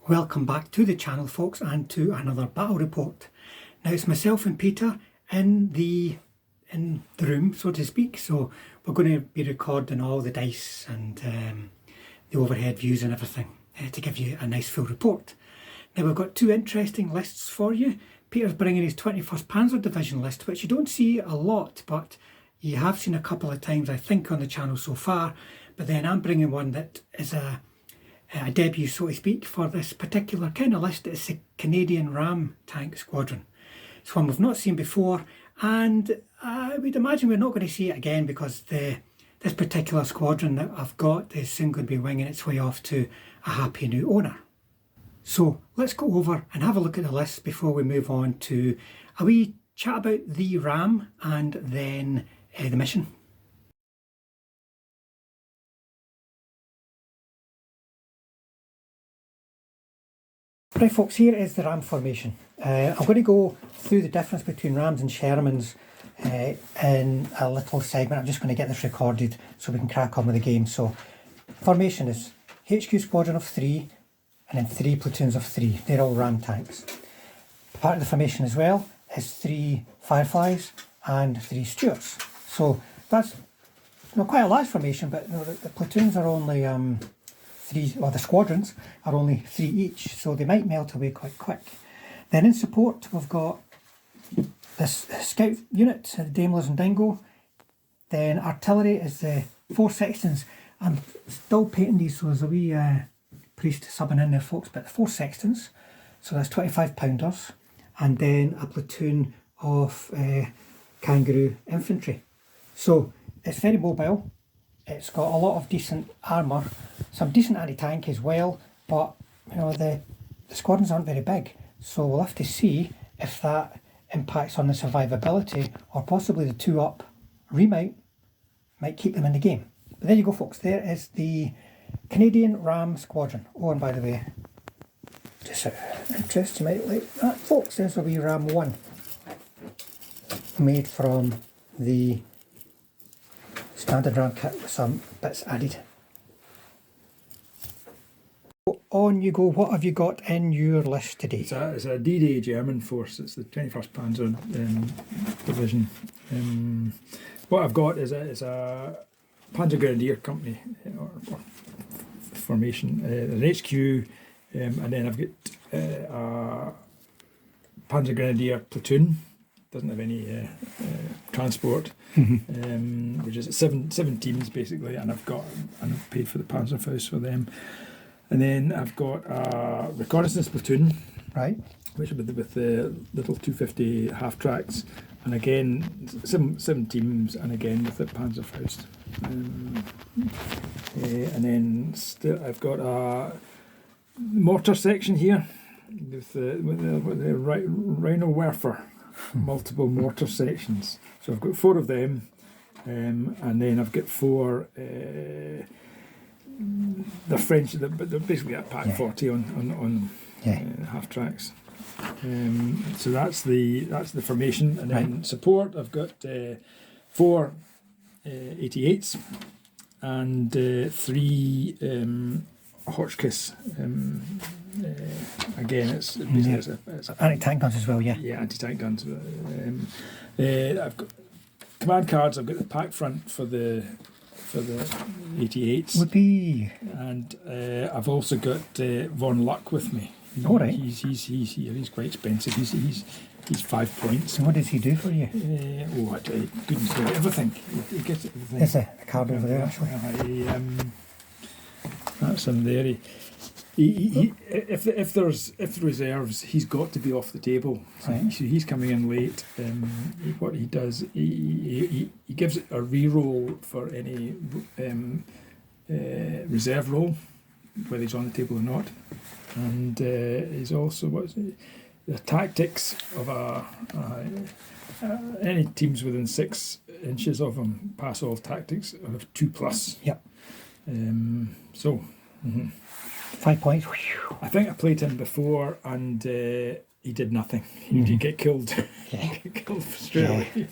Welcome back to the channel, folks, and to another battle report. Now it's myself and Peter in the room, so to speak, so we're going to be recording all the dice and the overhead views and everything to give you a nice full report. Now we've got two interesting lists for you. Peter's bringing his 21st Panzer Division list, which you don't see a lot, but you have seen a couple of times, I think, on the channel so far. But then I'm bringing one that is a debut, so to speak, for this particular kind of list. It's the Canadian Ram tank squadron. It's one we've not seen before, and I would imagine we're not going to see it again because this particular squadron that I've got is soon going to be winging its way off to a happy new owner. So let's go over and have a look at the list before we move on to a wee chat about the Ram and then the mission. Right, folks, here is the Ram formation. I'm going to go through the difference between Rams and Shermans in a little segment. I'm just going to get this recorded so we can crack on with the game. So, formation is HQ squadron of 3 and then 3 platoons of 3. They're all Ram tanks. Part of the formation as well is 3 Fireflies and 3 Stuarts. So that's quite a large formation, but the platoons are only the squadrons are only 3 each, so they might melt away quite quick. Then in support we've got this scout unit, the Daimlers and Dingo. Then artillery is the 4 sextons. I'm still painting these, so there's a wee priest subbing in there, folks, but the 4 sextons, so that's 25 pounders, and then a platoon of kangaroo infantry. So it's very mobile. It's got a lot of decent armour, some decent anti-tank as well, but the squadrons aren't very big, so we'll have to see if that impacts on the survivability, or possibly the 2-up remount might keep them in the game. But there you go, folks, there is the Canadian Ram squadron. Oh, and by the way, just out of interest, you might like that, folks, there's a wee Ram 1 made from the standard Ram kit with some bits added. On you go. What have you got in your list today? It's a D-Day German force. It's the 21st Panzer Division. What I've got is a Panzer Grenadier company or formation, an HQ, and then I've got a Panzer Grenadier platoon. Doesn't have any transport, which is 7 teams basically, and I've paid for the Panzerfaust for them. And then I've got a reconnaissance platoon, right, which with the little 250 half tracks, and again 7 teams, and again with the Panzerfaust. And then I've got a mortar section here with the Rhino Werfer. Multiple mortar sections, so I've got 4 of them, and then I've got 4 they're French, but they're basically at Pack 40 on half tracks. So that's the formation, and then support I've got 4 88s and 3 Hotchkiss. Again, it's anti-tank guns as well, yeah. Yeah, anti-tank guns. I've got command cards. I've got the pack front for the 88s. Would be. And I've also got Von Luck with me. All right. He's quite expensive. He's 5 points. So what does he do for you? Goodness me, everything. He gets everything. There's a card over there, actually. That's him there. If there's reserves, he's got to be off the table. So he's coming in late. What he does, he gives it a re-roll for any reserve roll, whether he's on the table or not. And he's also the tactics of any teams within 6 inches of him pass all tactics of 2+. Yep. So. 5 points. I think I played him before, and he did nothing. He did get killed. Yeah. Get killed straight away.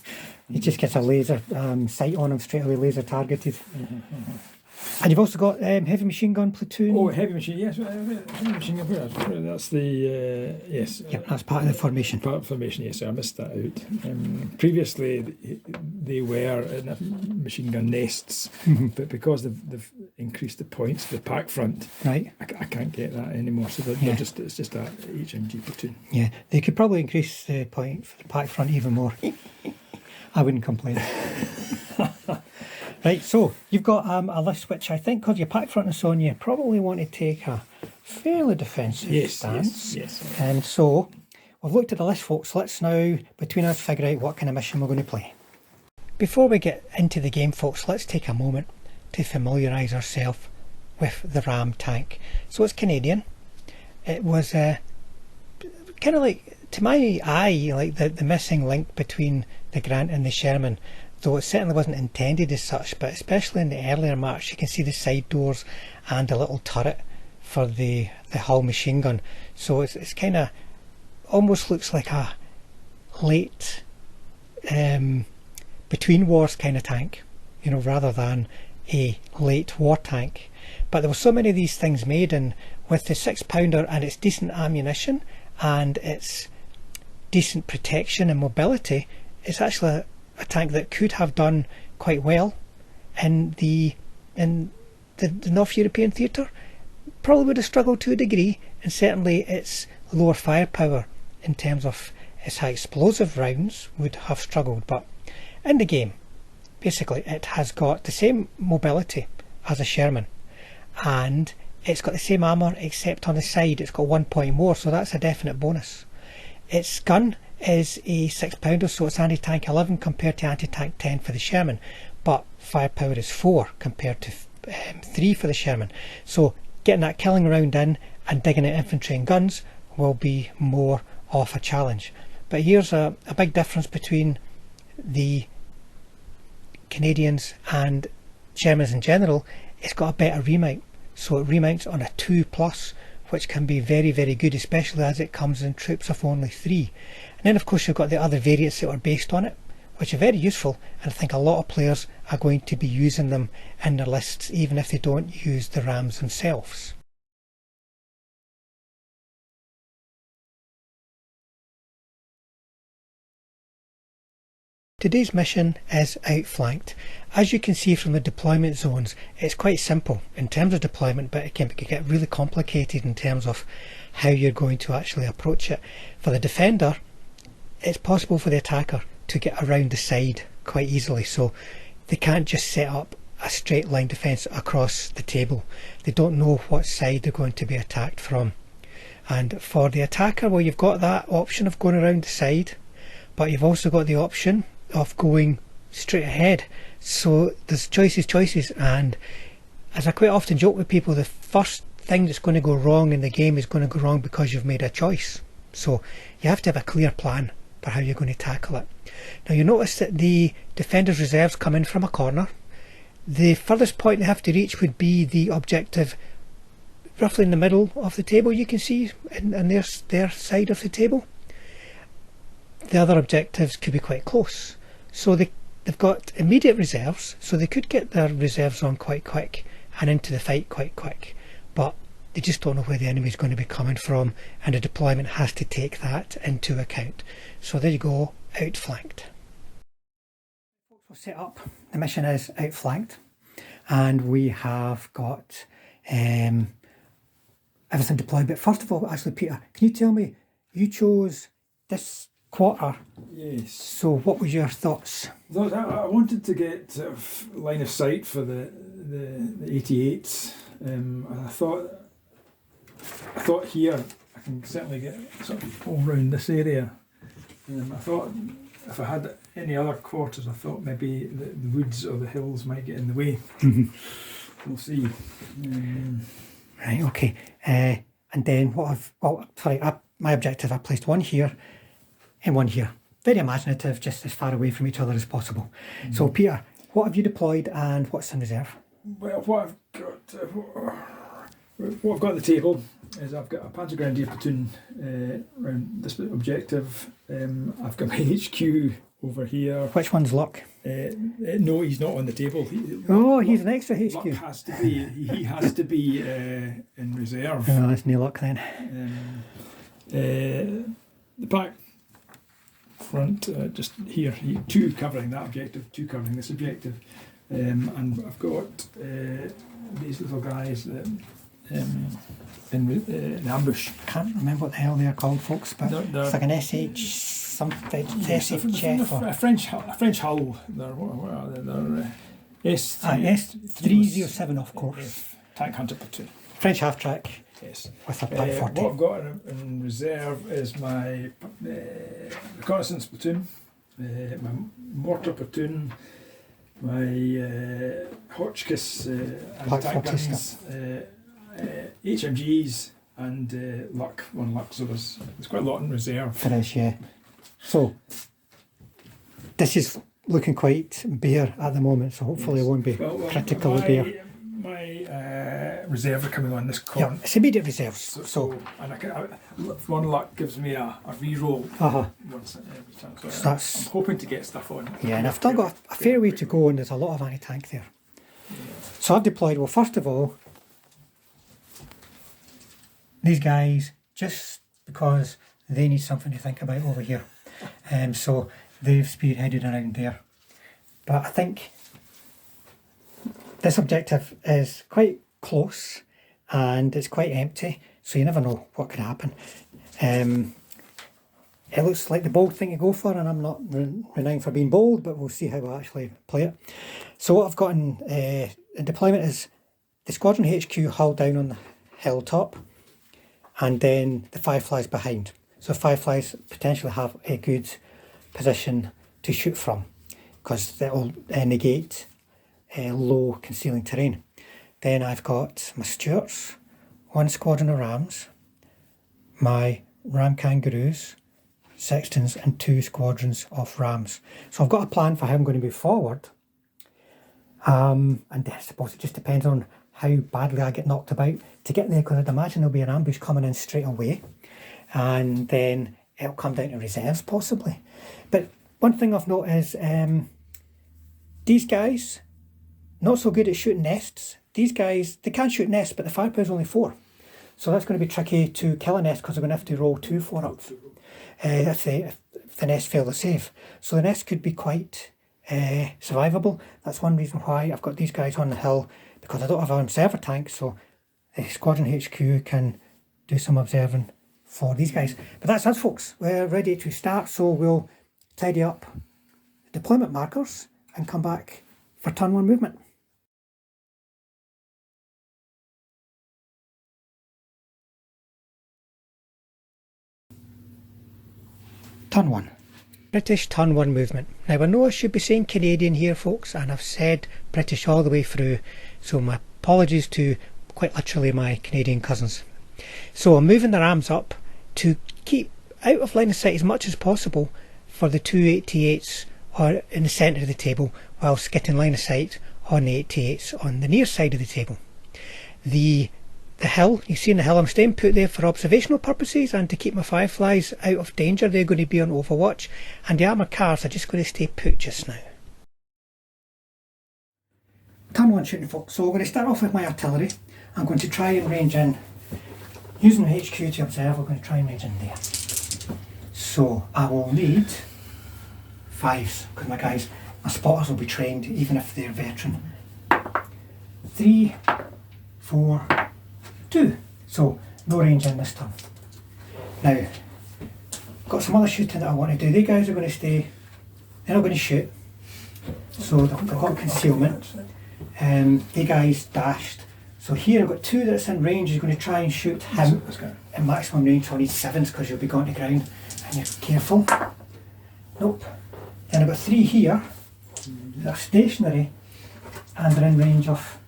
He just gets a laser sight on him straight away, laser targeted. And you've also got heavy machine gun platoon. Oh, heavy machine, yes. Heavy machine gun, that's the, yes. Yep, that's part of the formation. Part of the formation, yes, I missed that out. Previously, they were in machine gun nests, but because they've increased the points, the pack front, right, I can't get that anymore, so they're just, it's just a HMG platoon. Yeah, they could probably increase the point for the pack front even more. I wouldn't complain. Right, so you've got a list which I think, because your pack front and so on, you probably want to take a fairly defensive stance. Yes. And so we've looked at the list, folks. Let's now, between us, figure out what kind of mission we're going to play. Before we get into the game, folks, let's take a moment to familiarise ourselves with the Ram tank. So it's Canadian. It was kind of like, to my eye, like the missing link between the Grant and the Sherman, though it certainly wasn't intended as such, but especially in the earlier marks you can see the side doors and a little turret for the hull machine gun. So it's kind of almost looks like a late between wars kind of tank, you know, rather than a late war tank. But there were so many of these things made, and with the 6-pounder and its decent ammunition and its decent protection and mobility, it's actually a tank that could have done quite well in the North European theatre. Probably would have struggled to a degree, and certainly its lower firepower in terms of its high explosive rounds would have struggled. But in the game, basically it has got the same mobility as a Sherman, and it's got the same armour except on the side it's got 1 point more, so that's a definite bonus. Its gun is a 6-pounder, so it's anti-tank 11 compared to anti-tank 10 for the Sherman, but firepower is 4 compared to 3 for the Sherman. So getting that killing round in and digging at infantry and guns will be more of a challenge. But here's a big difference between the Canadians and Shermans in general. It's got a better remount, so it remounts on a 2+, which can be very, very good, especially as it comes in troops of only 3. And then of course you've got the other variants that are based on it, which are very useful, and I think a lot of players are going to be using them in their lists even if they don't use the Rams themselves. Today's mission is Outflanked. As you can see from the deployment zones, it's quite simple in terms of deployment, but it can get really complicated in terms of how you're going to actually approach it. For the defender, it's possible for the attacker to get around the side quite easily, so they can't just set up a straight line defence across the table. They don't know what side they're going to be attacked from. And for the attacker, well, you've got that option of going around the side, but you've also got the option of going straight ahead. So there's choices, and as I quite often joke with people, the first thing that's going to go wrong in the game is going to go wrong because you've made a choice. So you have to have a clear plan for how you're going to tackle it. Now you notice that the defender's reserves come in from a corner. The furthest point they have to reach would be the objective roughly in the middle of the table, you can see, in their side of the table. The other objectives could be quite close. So they've got immediate reserves, so they could get their reserves on quite quick and into the fight quite quick, but they just don't know where the enemy is going to be coming from, and the deployment has to take that into account. So there you go, Outflanked. We'll set up. The mission is Outflanked, and we have got everything deployed. But first of all, actually, Peter, can you tell me, you chose this quarter? Yes. So what was your thoughts? I wanted to get sort of line of sight for the 88s. I thought here I can certainly get sort of all round this area. I thought if I had any other quarters, I thought maybe the woods or the hills might get in the way. We'll see. Right, okay. And then my objective, I placed one here and one here. Very imaginative, just as far away from each other as possible. So Peter, what have you deployed and what's in reserve? Well, what I've got at the table is I've got a Panzer Grenadier platoon around this objective. I've got my HQ over here. Which one's luck? No, he's not on the table. He's an extra HQ. Luck has to be. He has to be in reserve. Oh, that's no luck then. The back front, just here, 2 covering that objective, 2 covering this objective, and I've got these little guys that, in ambush. Can't remember what the hell they're called, folks, but it's like an SH something. SHF or a French hull. They're S307, of course. Tank Hunter Platoon. French half track. Yes. With a Type 40. What I've got in reserve is my reconnaissance platoon, my mortar platoon, my Hotchkiss anti-tank guns, HMGs, and luck, 1 luck. So there's quite a lot in reserve. There is, yeah. So this is looking quite bare at the moment, so hopefully it won't be critically bare. My reserve are coming on this corner. Yeah, it's immediate reserves. So and 1 luck gives me a reroll once every time. So I'm hoping to get stuff on. Yeah, and I've still got a fair way to go, and there's a lot of anti-tank there. Yeah. So I've deployed, well, first of all, these guys, just because they need something to think about over here. So they've spearheaded around there. But I think this objective is quite close and it's quite empty, so you never know what could happen. It looks like the bold thing to go for, and I'm not renowned for being bold, but we'll see how I actually play it. So what I've got in deployment is the Squadron HQ hull down on the hilltop, and then the Fireflies behind. So Fireflies potentially have a good position to shoot from, because that will negate low concealing terrain. Then I've got my Stuarts, 1 squadron of Rams, my Ram Kangaroos, Sextons, and 2 squadrons of Rams. So I've got a plan for how I'm going to move forward. And I suppose it just depends on how badly I get knocked about to get there, because I'd imagine there'll be an ambush coming in straight away, and then it'll come down to reserves possibly. But one thing I've noticed is these guys, not so good at shooting nests. These guys, they can shoot nests, but the firepower is only 4. So that's going to be tricky to kill a nest, because they're going to have to roll 2 4-ups if the nest fail to save. So the nest could be quite survivable. That's one reason why I've got these guys on the hill, because I don't have an observer tank, so the Squadron HQ can do some observing for these guys. But that's us, folks. We're ready to start, so we'll tidy up deployment markers and come back for turn 1 movement. Turn 1. British turn 1 movement. Now I know I should be saying Canadian here, folks, and I've said British all the way through, so my apologies to quite literally my Canadian cousins. So I'm moving the Rams up to keep out of line of sight as much as possible for the 2 88s or in the centre of the table, whilst getting line of sight on the 88s on the near side of the table. The hill, you see in the hill, I'm staying put there for observational purposes and to keep my Fireflies out of danger. They're going to be on overwatch, and the armoured cars are just going to stay put just now. Turn 1 shooting, folks. So we're going to start off with my artillery. I'm going to try and range in, using the HQ to observe, we're going to try and range in there. So I will need 5s, because my spotters will be trained even if they're veteran. 3, 4, 2. So no range in this turn. Now, got some other shooting that I want to do. These guys are going to stay, they're not going to shoot, so they've got concealment. The guys dashed. So here I've got 2 that's in range. He's going to try and shoot him at maximum range, so I need 7s because you'll be going to ground and you're careful. Nope. Then I've got 3 here that are stationary and they're in range of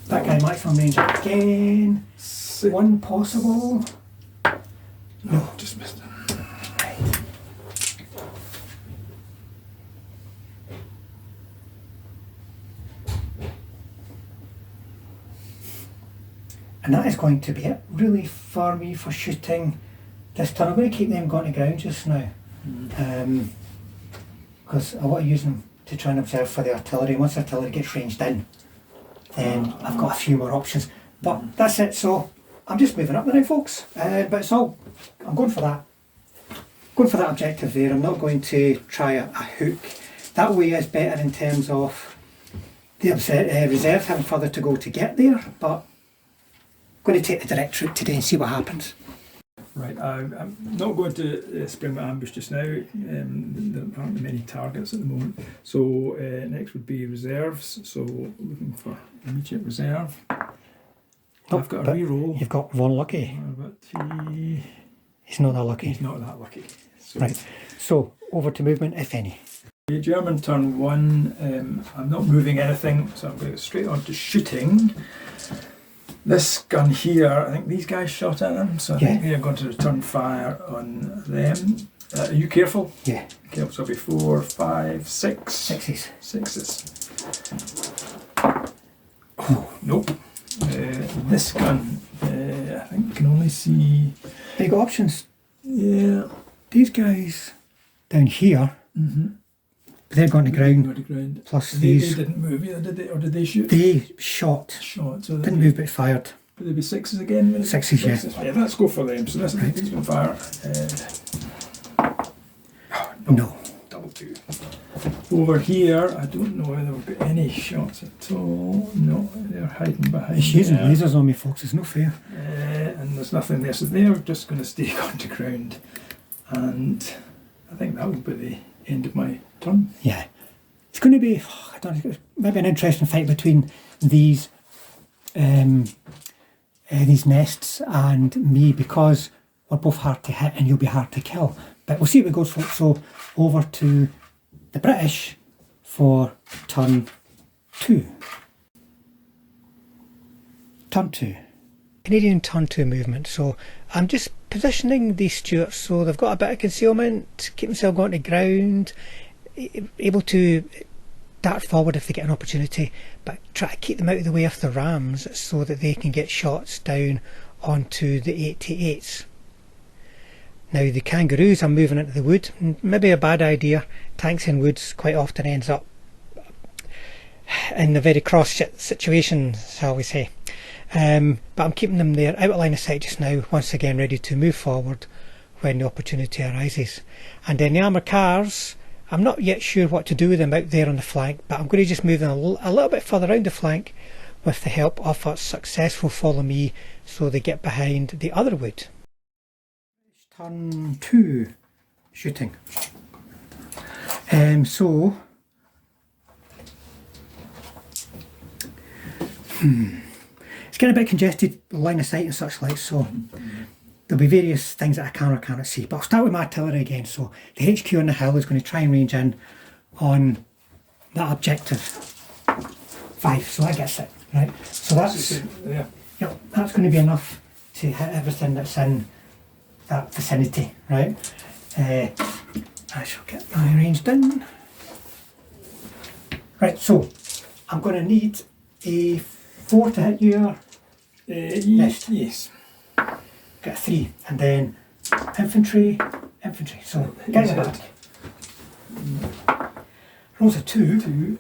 that guy, maximum range again. 1 possible. No, just missed it. Right. And that is going to be it really for me for shooting this turn. I'm going to keep them going to ground just now, because I want to use them to try and observe for the artillery. Once the artillery gets ranged in, then I've got a few more options. But that's it, so I'm just moving up the now, folks. But it's all, I'm going for that. Going for that objective there. I'm not going to try a hook. That way is better in terms of the reserves having further to go to get there, but I'm going to take the direct route today and see what happens. Right, I'm not going to spring my ambush just now. There aren't many targets at the moment. So next would be reserves. So looking for immediate reserve. Oh, I've got a reroll. You've got one lucky. But He's not that lucky. he's not that lucky. So, Right, so over to movement, if any. German turn 1. I'm not moving anything, so I'm going to go straight on to shooting. This gun here, I think these guys shot at him, so I think they're going to return fire on them. Are you careful? Yeah. Okay, so it'll be 4, 5, 6. Sixes. Sixes. Oh, nope. This gun, I think you can only see... They got options. Yeah. These guys down here, they're going to ground. Plus they these. They didn't move either, did they? Or did they shoot? They shot. So Didn't move but fired. Would they be sixes again? Maybe? Sixes, yeah. Yeah, let's go for them. So this Right. he's going to fire. No. Double 2. Over here, I don't know whether we've got any shots at all. No, they're hiding behind. He's using there. lasers on me, folks. It's no fair. And there's nothing there, so they're just going to stay on the ground. And I think that will be the end of my turn. Yeah. It's going to be, I don't know, maybe an interesting fight between these nests and me, because we're both hard to hit and you'll be hard to kill. But we'll see what it goes for. So over to the British for turn 2. Turn 2. Canadian turn 2 movement. So I'm just positioning these Stuarts so they've got a bit of concealment, keep themselves going to ground, able to dart forward if they get an opportunity, but try to keep them out of the way of the rams so that they can get shots down onto the 88s. Now the kangaroos are moving into the wood. Maybe a bad idea. Tanks in woods quite often ends up in a very cross situation, shall we say. But I'm keeping them there out of line of sight just now, once again ready to move forward when the opportunity arises. And then the armoured cars, I'm not yet sure what to do with them out there on the flank, but I'm going to just move them a little bit further around the flank with the help of a successful follow me so they get behind the other wood. Turn 2 shooting. So it's getting a bit congested, line of sight and such like, so there'll be various things that I can or cannot see. But I'll start with my artillery again. So the HQ on the hill is going to try and range in on that objective 5, so that gets it, right? So that's, yep, that's going to be enough to hit everything that's in that vicinity, right? I shall get my ranged in. Right, so I'm going to need a 4 to hit your nest. Yes. Get a 3, and then infantry. So get in the back. Rolls a 2.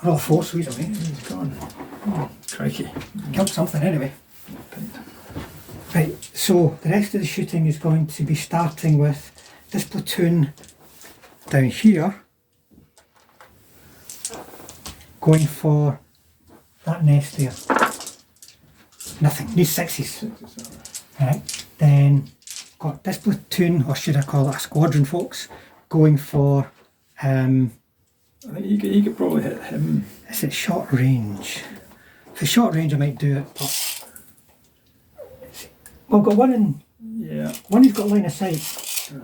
Roll a 4, so he's away. He's gone. Oh, crikey. Killed something anyway. Right, so the rest of the shooting is going to be starting with this platoon down here, going for that nest there. Nothing, needs 6s. Right, then got this platoon, or should I call it a squadron, folks, going for I think you could probably hit him. Is it short range? If it's short range I might do it, but well, I've got one in. Yeah. One who's got line of sight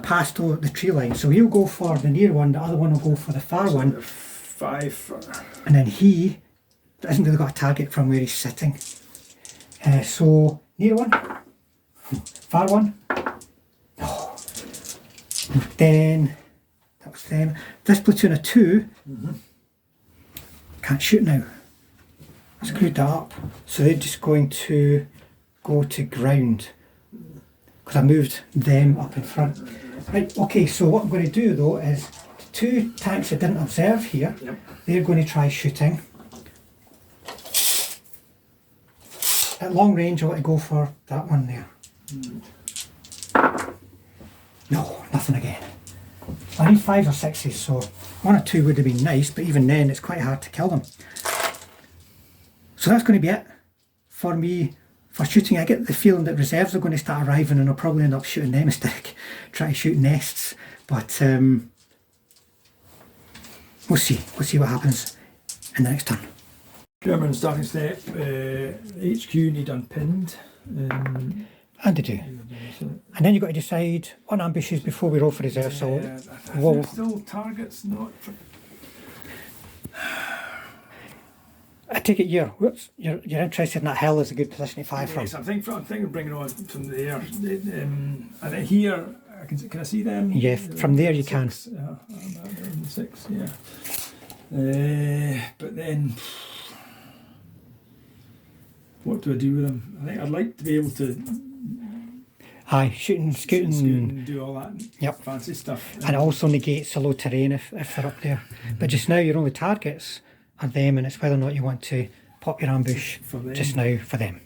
past the tree line, so he'll go for the near one, the other one will go for the far one. 5. And then he hasn't really got a target from where he's sitting. So near one, far one. No. Then that was them. This platoon of 2 can't shoot now. I screwed that up. So they're just going to go to ground because I moved them up in front. Right, okay, so what I'm going to do though is to two tanks that didn't observe here. Yep. They're going to try shooting. At long range, I want to go for that one there. No, nothing again. I need 5s or 6s, so 1 or 2 would have been nice, but even then it's quite hard to kill them. So that's going to be it for me for shooting. I get the feeling that reserves are going to start arriving and I'll probably end up shooting them instead of trying to shoot nests. But we'll see. We'll see what happens in the next turn. German starting step, HQ need unpinned. And they do. And then you've got to decide on ambushes before we roll for reserve. So we'll still targets not. I take it you're interested in that hill as a good position to fire from. Yes, I'm thinking of bringing on from there. And then here, can I see them? Yeah, from there you can. 6, yeah. But then, what do I do with them? I think I'd like to be able to. Aye, shooting, scooting, do all that fancy stuff. And it also negates the low terrain if they're up there. But just now your only targets are them, and it's whether or not you want to pop your ambush just now for them.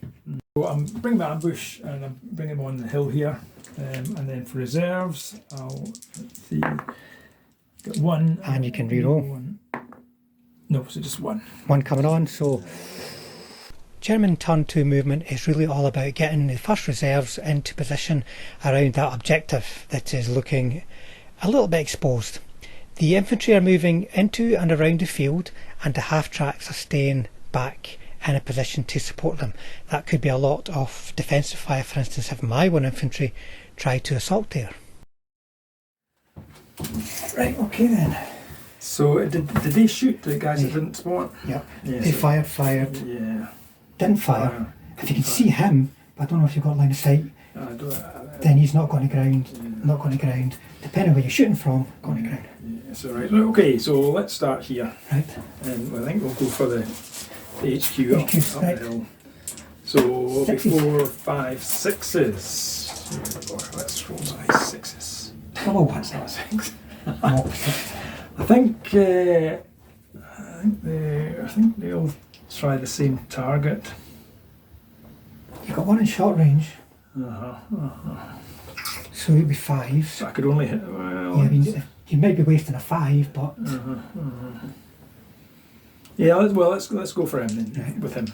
So I'm bringing my ambush and I'm bringing them on the hill here. And then for reserves, let's see, get 1. And you can re-roll. No, so just 1. 1 coming on, so German turn 2 movement is really all about getting the first reserves into position around that objective that is looking a little bit exposed. The infantry are moving into and around the field, and the half tracks are staying back in a position to support them. That could be a lot of defensive fire, for instance, if my 1 infantry try to assault there. Right, okay then. So did they shoot the guys that didn't spawn? Yeah, yeah, they so fired. Yeah. Didn't fire. If you can see him, but I don't know if you've got line of sight, then he's not going to ground. Not going to ground. Depending on where you're shooting from, going to ground. Yeah, so right. Okay, so let's start here. Right. And I think we'll go for the HQ up right. the hill. So it'll be 6s. 4, 5, 6s. So let's roll nice 6s. Double 1s. Not 6. Opposite. I think they'll try the same target. You've got 1 in short range, so it'd be 5s. So I could only hit. Yeah, I mean, you might be wasting a 5, but yeah. Let's go for him then. Right. With him.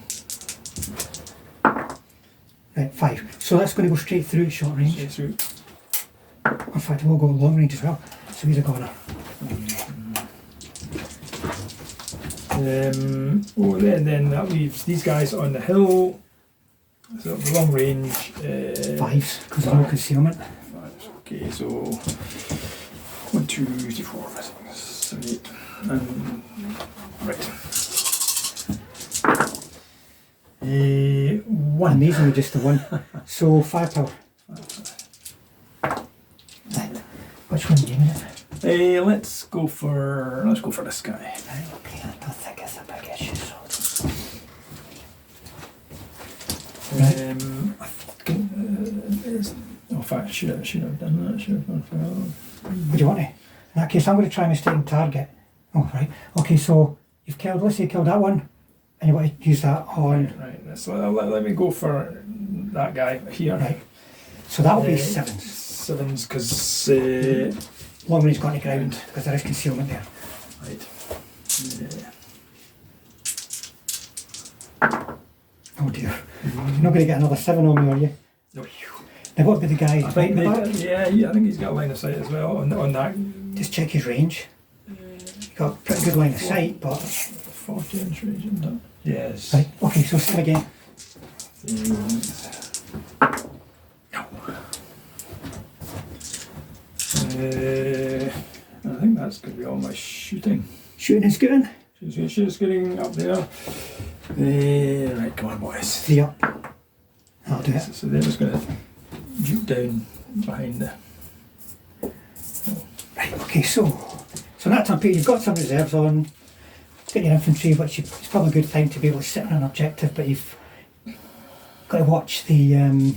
right, 5. So that's going to go straight through short range. Straight through. In fact, we'll go long range as well. So he's a goner. Then that leaves these guys on the hill. So the long range. 5s, because there's no concealment. 5s. Okay, so 1, 2, 3, 4, 5, 6, 7, 8, and right. 1. Amazingly, just the 1. So firepower. Right. Which one do you need? Let's go for this guy. Right, okay, I don't think it's a big issue. So. In fact, should have done that. Should have gone for that one. What do you want to? In that case, I'm going to try mistaking target. Oh, right. Okay, so you've killed, let's say you killed that one, and you want to use that on. Right. So let me go for that guy here. Right. So that'll be 7s. 7s, because. Long range got to ground, because there is concealment there. Right. Oh dear. You're not going to get another 7 on me, are you? No. Now what about the guy I think right in the back? I think he's got a line of sight as well on that. Just check his range. He's got a pretty good line of sight, but... 40-inch range, isn't it? Yes. Right, okay, so skim again. I think that's going to be all my shooting. Shooting and scooting. She's getting up there. Right, come on, boys. 3 up. I'll do it. So they're just going to juke down behind the. Right, okay, so in that time, Peter, you've got some reserves on. Get your infantry, which it's probably a good time to be able to sit on an objective, but you've got to watch the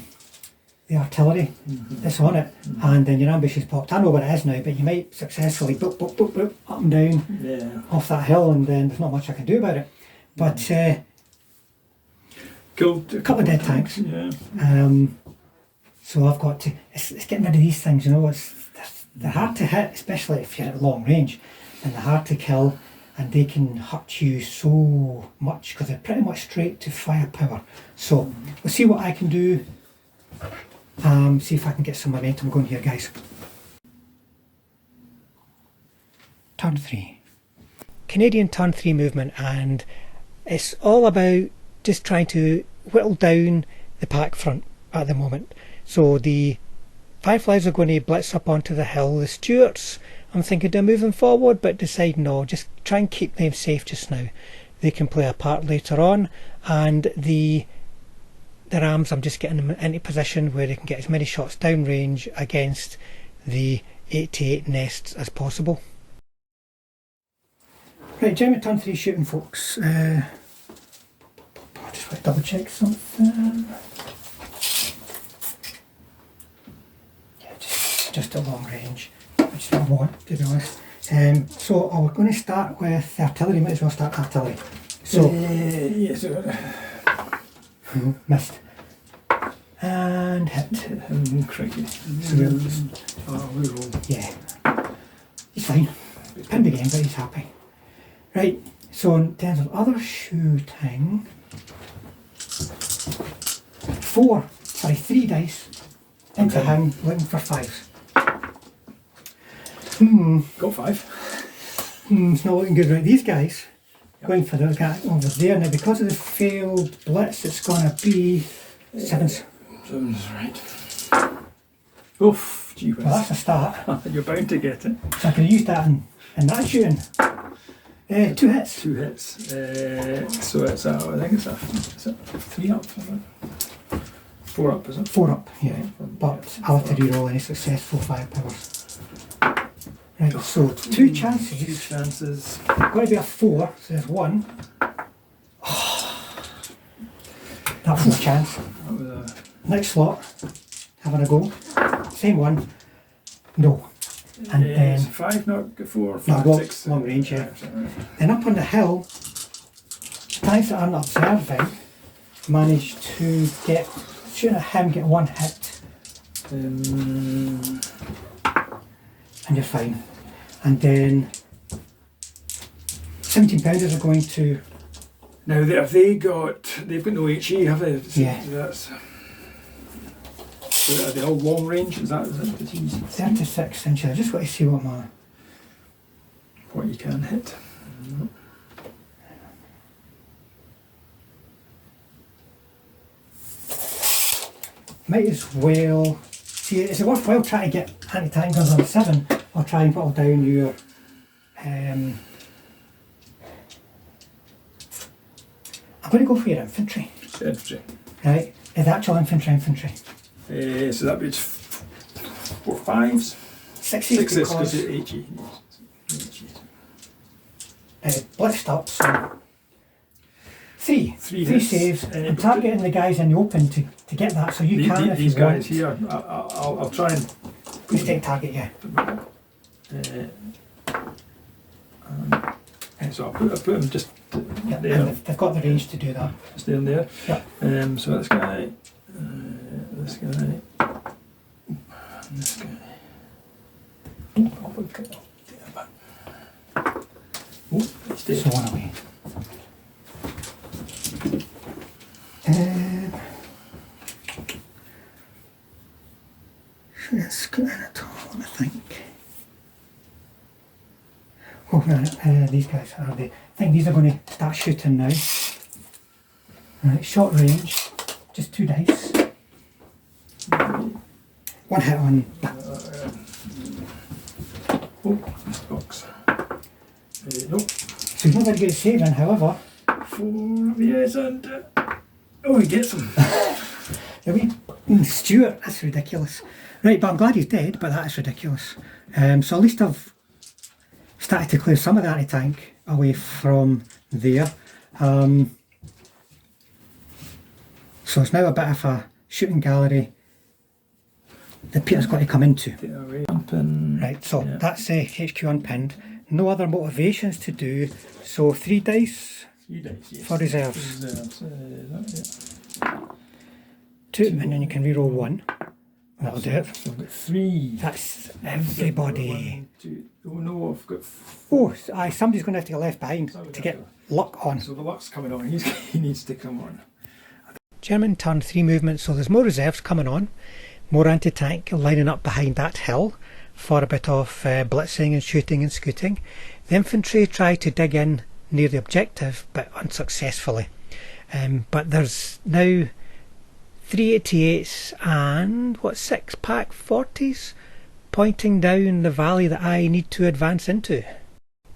the artillery that's on it, and then your ambush is popped. I know where it is now, but you might successfully boop, boop, boop, boop, up and down off that hill, and then there's not much I can do about it. But killed a couple of dead tanks. Yeah. So I've got to. It's getting rid of these things, you know. They're hard to hit, especially if you're at long range, and they're hard to kill, and they can hurt you so much because they're pretty much straight to firepower. So we'll see what I can do. See if I can get some momentum going here, guys. Turn 3. Canadian turn 3 movement, and it's all about just trying to whittle down the pack front at the moment. So the Fireflies are going to blitz up onto the hill. The Stuarts, I'm thinking they're moving forward, but decide no, just try and keep them safe just now. They can play a part later on, and the Rams, I'm just getting them into position where they can get as many shots downrange against the 88 nests as possible. Right, German turn 3 shooting, folks. I just want to double check something. Yeah, just at long range, which is what I want, to be honest. So we're going to start with artillery. Might as well start artillery. So yes. Missed. And hit. Crikey. Yeah. He's fine. Pinned again, but he's happy. Right, so in terms of other shooting, 3 dice into him, looking for 5s. Got 5. It's not looking good, right? These guys, going for those guys over there. Now, because of the failed blitz, it's going to be 7s. 7s, right. Oof, gee whiz. Well, that's a start. You're bound to get it. So I can use that in that shooting. 2 hits. 2 hits. So it's I think it's a 3 up, isn't it? 4 up, is it? 4 up, yeah. But I'll have to re-roll any successful firepowers. Right, so 2 chances. 2 chances. Got to be a 4, so there's 1. That was a chance. That was a... Next slot, having a go. Same one. No. And then 5, not 4, 5, no, 6. Long range, yeah. Then up on the hill, tanks that aren't observing managed to get, shooting at him, get 1 hit. And you're fine. And then 17 pounders are going to... Now, they've got no HE, have they? Yeah. So are they all long range? Is that the teams? 36 inches. I just want to see what you can hit. Might as well see. Is it worthwhile trying to get anti-tank guns on 7? Or try and whittle down your I'm going to go for your infantry. Infantry. Right? The actual infantry. So that means 4 5s. 6s because it's HE. Blitzed up, so 3 3 saves. I'm targeting the guys in the open to get that, so you can if these you guys want. here, I'll try and Mistake target, yeah. So I'll put them just Yeah, there. and they've got the range to do that. Just there and there. Yeah. So this guy, this guy, and this guy. I'll put it back. Oh, he's dead. So 1 away. Let's go in at all, I think. Oh, no, these guys are the. I think these are going to start shooting now. Right, short range, just 2 dice. 1 hit on that. Oh, missed box. Nope. So he's not very good at saving, however. 4, yes, and oh, he gets him. The wee Stuart, that's ridiculous. Right, but I'm glad he's dead, but that is ridiculous. So at least I've started to clear some of the anti-tank away from there. So it's now a bit of a shooting gallery that Peter's got to come into. Take it away. Unpin. Right, so Yeah. that's HQ unpinned. No other motivations to do, so 3 dice 3 dice, yes. for reserves. Reserves. That, 2, and then you can reroll 1. That'll do it. So I've got 3. That's everybody. 1, 2. Oh no, I've got. Oh, aye, somebody's going to have to get left behind to get luck on. So the luck's coming on. He needs to come on. German turn 3 movement, so there's more reserves coming on. More anti-tank lining up behind that hill for a bit of blitzing and shooting and scooting. The infantry try to dig in near the objective, but unsuccessfully. But there's now 388s and 6-pack 40s pointing down the valley that I need to advance into.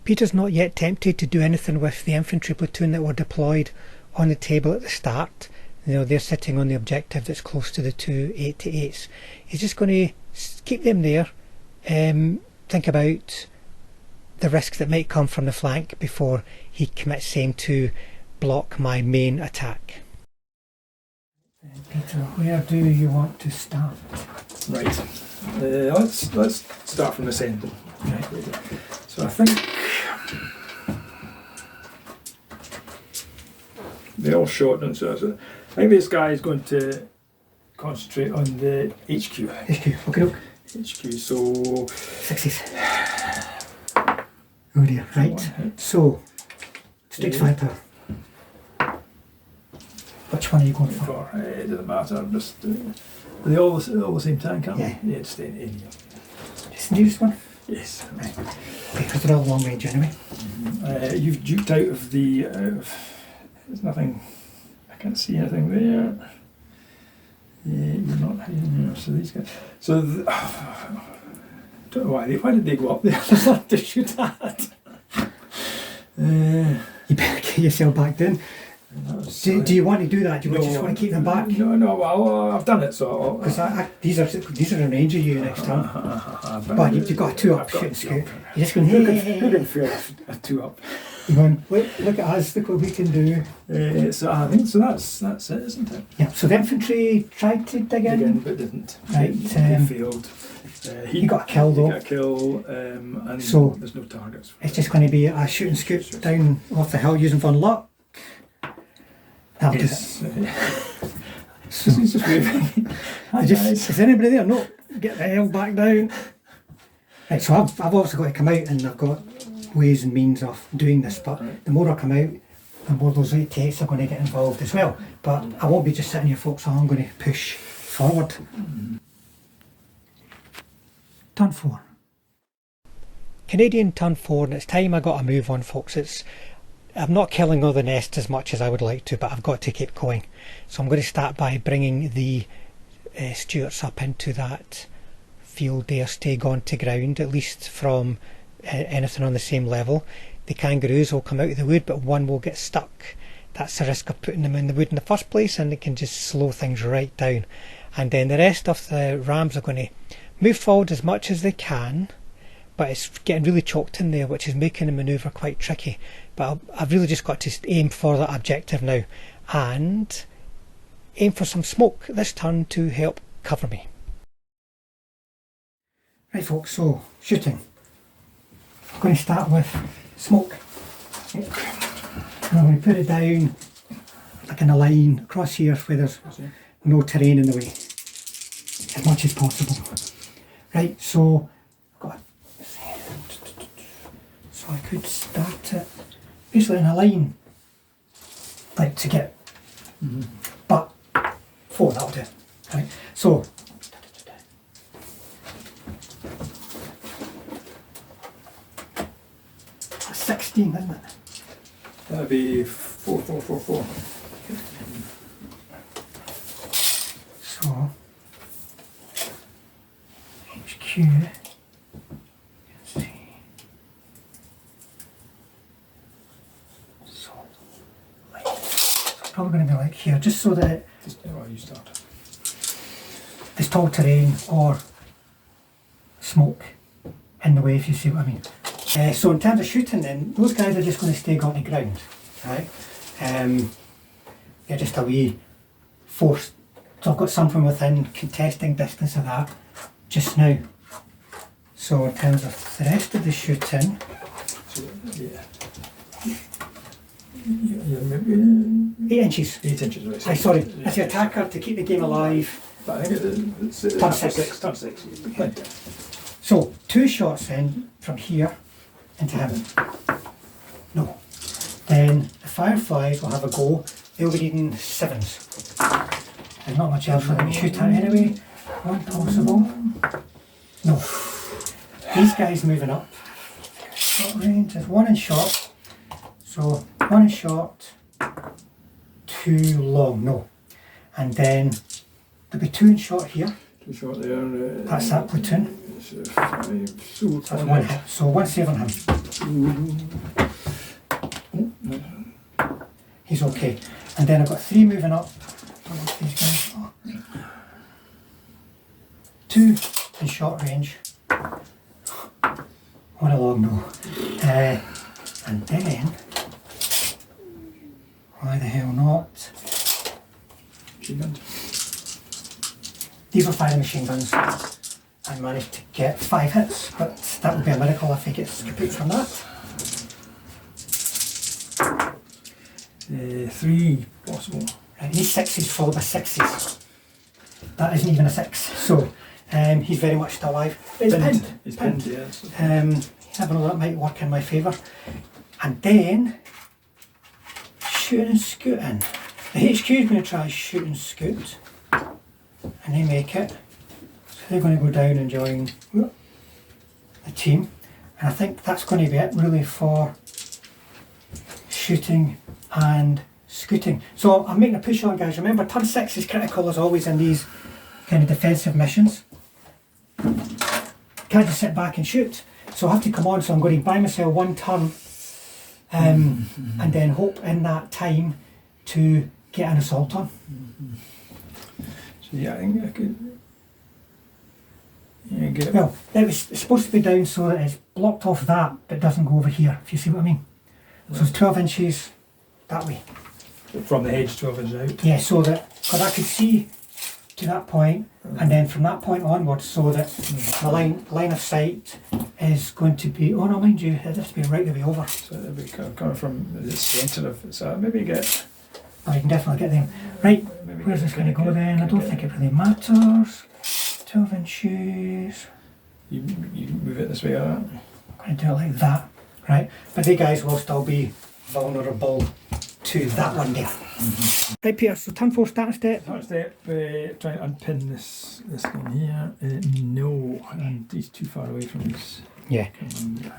Peter's not yet tempted to do anything with the infantry platoon that were deployed on the table at the start. You know, they're sitting on the objective that's close to the 288s. He's just going to keep them there, think about the risks that might come from the flank before he commits same to block my main attack. Peter, where do you want to start? Right. Let's start from this end. Right. So I think they're all short, and so I think this guy is going to concentrate on the HQ. HQ, okay, look. HQ. So 60s. Oh dear, right. So, stage fighter. Which one are you going for? It doesn't matter. I'm just. Are they all the same tank, aren't Yeah. they? Yeah, just any. Just the newest one? Yes. Right. Because they're all long range anyway. You've duped out of the. There's nothing. I can't see anything there. Yeah, you're not hiding there. So these guys. So. Don't know why. Why did they go up there? There's nothing to shoot at. You better get yourself back down. Do you want to do that? Do you just want to keep them back? No. Well, I've done it, so. Because these are in range of you next time. But you've got a 2-up shooting scout. You're just going, Who hey. can feel a 2-up? You're going, wait, look at us, look what we can do. So I think so. That's it, isn't it? Yeah. So the infantry tried to dig in, but didn't. Right, They failed. He got a kill though. He got a kill, and So there's no targets. it's just going to be a shooting scout down off the hill using Von Luck. That'll do it. So, He's just waving. Hi, guys. is anybody there? No. Get the hell back down. Right, so I've obviously got to come out, and I've got ways and means of doing this, but the more I come out, the more those 88s are going to get involved as well. But I won't be just sitting here, folks, so I'm going to push forward. Turn 4. Canadian turn 4, and it's time I got a move on, folks. I'm not killing all the nests as much as I would like to, but I've got to keep going. So I'm going to start by bringing the Stuarts up into that field there, stay gone to ground, at least from anything on the same level. The kangaroos will come out of the wood, but one will get stuck. That's the risk of putting them in the wood in the first place, and it can just slow things right down. And then the rest of the rams are going to move forward as much as they can, but it's getting really choked in there, which is making the manoeuvre quite tricky. But I've really just got to aim for that objective now, and aim for some smoke this turn to help cover me. Right folks, so shooting. I'm going to start with smoke. And I'm going to put it down like in a line across here where there's no terrain in the way, as much as possible. Right, so I could start it basically in a line, like to get, but 4, that'll do. Right, so that's 16, isn't it? That'd be 4, 4, 4, 4. So HQ. Probably going to be like here, just so that You start. there's tall terrain or smoke in the way, if you see what I mean. So in terms of shooting then, those guys are just going to stay on the ground, right? They're just a wee force. So I've got something within contesting distance of that. just now. So in terms of the rest of the shooting, So, yeah. Yeah, maybe 8 inches. 8 inches, right. Aye, sorry, that's the attacker to keep the game alive. But I think it's Turn six. Turn six. Plenty. So 2 shots in from here into him. No. Then the Fireflies will have a go. They'll be needing 7s. There's not much else for them to shoot at anyway. One possible. No. These guys moving up. Short range. There's 1 in shot. So 1 in shot. 2 long. No. And then there'll be 2 in shot here. Too short there. That's that platoon. So 5. So That's 1 hit. So 1 save on him. He's okay. And then I've got 3 moving up. Don't know if these guys are. 2 in short range. 1 along, no. And then, why the hell not? Machine guns. These were firing machine guns. I managed to get 5 hits, but that would be a miracle if he gets kaput from that. 3 possible. Right, these 6s followed by 6s. That isn't even a 6, so he's very much still alive. But he's pinned. He's pinned, yes. Never know, that might work in my favour. And then, shooting and scooting. The HQ is going to try shoot and scoot, and they make it. So they're going to go down and join the team. And I think that's going to be it really for shooting and scooting. So I'm making a push on, guys. Remember, turn 6 is critical as always in these kind of defensive missions. Can't just sit back and shoot. So I have to come on, so I'm going to buy myself 1 turn and then hope in that time to get an assault on. So yeah, I think I could. Yeah, get it. Well, it's supposed to be down so that it's blocked off that, but doesn't go over here, if you see what I mean. So it's 12 inches that way. From the hedge 12 inches out. Yeah, so that, because I could see to that point, and then from that point onwards, so that the line of sight is going to be, oh no, mind you, it has to be right the way over. So it'll be coming from the centre of, so maybe get. Oh, you can definitely get them. Right, Maybe where's get- this going to go get- then? I don't get- think it really matters. 12 inches. You move it this way, or that. I'm going to do it like that, right? But the guys will still be vulnerable to that one there. Right, Peter, so turn 4 starting step. Third step, try and unpin this thing here. No, and he's too far away from his. Yeah,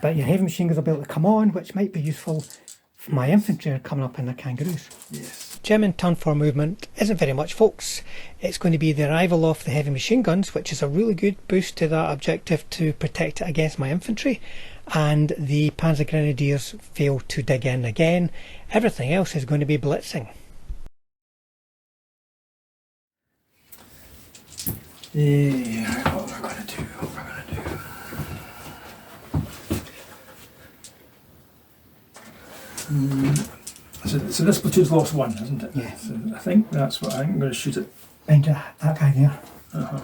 but your heavy machine guns will be able to come on, which might be useful for my infantry coming up in the kangaroos. Yes. German turn 4 movement isn't very much, folks. It's going to be the arrival of the heavy machine guns, which is a really good boost to that objective to protect it against my infantry, and the Panzer Grenadiers fail to dig in again. Everything else is going to be blitzing. Yeah, what am I going to do? So this platoon's lost 1, isn't it? Yeah. So I think that's what I'm going to shoot it. Mind that guy there. Uh-huh.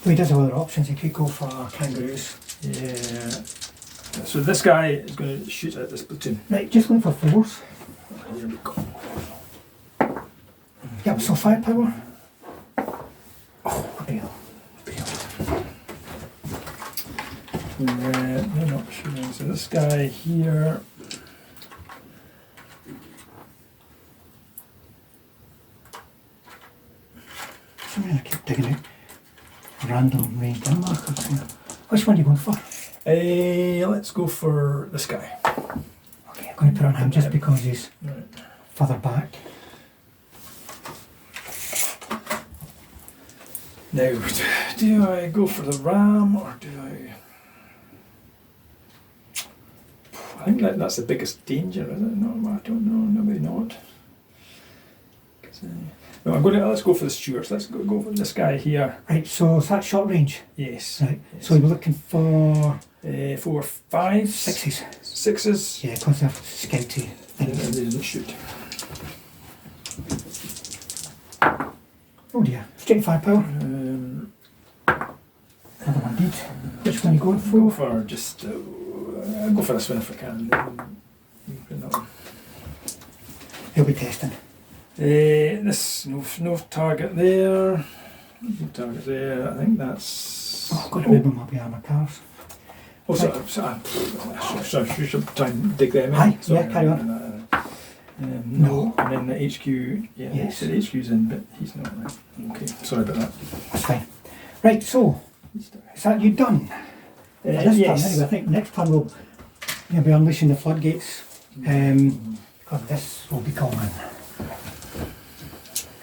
Though he does have other options, he could go for kangaroos. Yeah. So this guy is going to shoot at this platoon. Right, just going for 4s. Here we go. Yep, so firepower. Oh, a bale. They're not shooting. So this guy here. I mean, I keep digging out random range gun markers here. Which one are you going for? Let's go for this guy. Okay, I'm going to put it on him just because he's Right. further back. Now, do I go for the ram or do I? I think that's the biggest danger, is it? No, I don't know. Maybe not. 'Cause, no, let's go for the Stuarts. Let's go for this guy here. Right, so is that short range? Yes. Right, Yes. so we're looking for 4, 5, 6s. 6s. Yeah, because they're scouty And things. they didn't shoot. Oh dear, straight firepower. indeed. Which one are you going Go for? for just, I'll go for this one if I can. He'll be testing. This, no target there. No target there. I think that's. Oh, I've got to remember my armour cars. Oh, so you should try and dig them in. Aye, Sorry, yeah, carry on. No, and then the HQ, yeah, Yes. so the HQ's in, but he's not. Right. Okay, sorry about that. That's fine. Right, so, is that you done? This yes. turn, anyway, I think next turn we'll be unleashing the floodgates. Because this will be gone.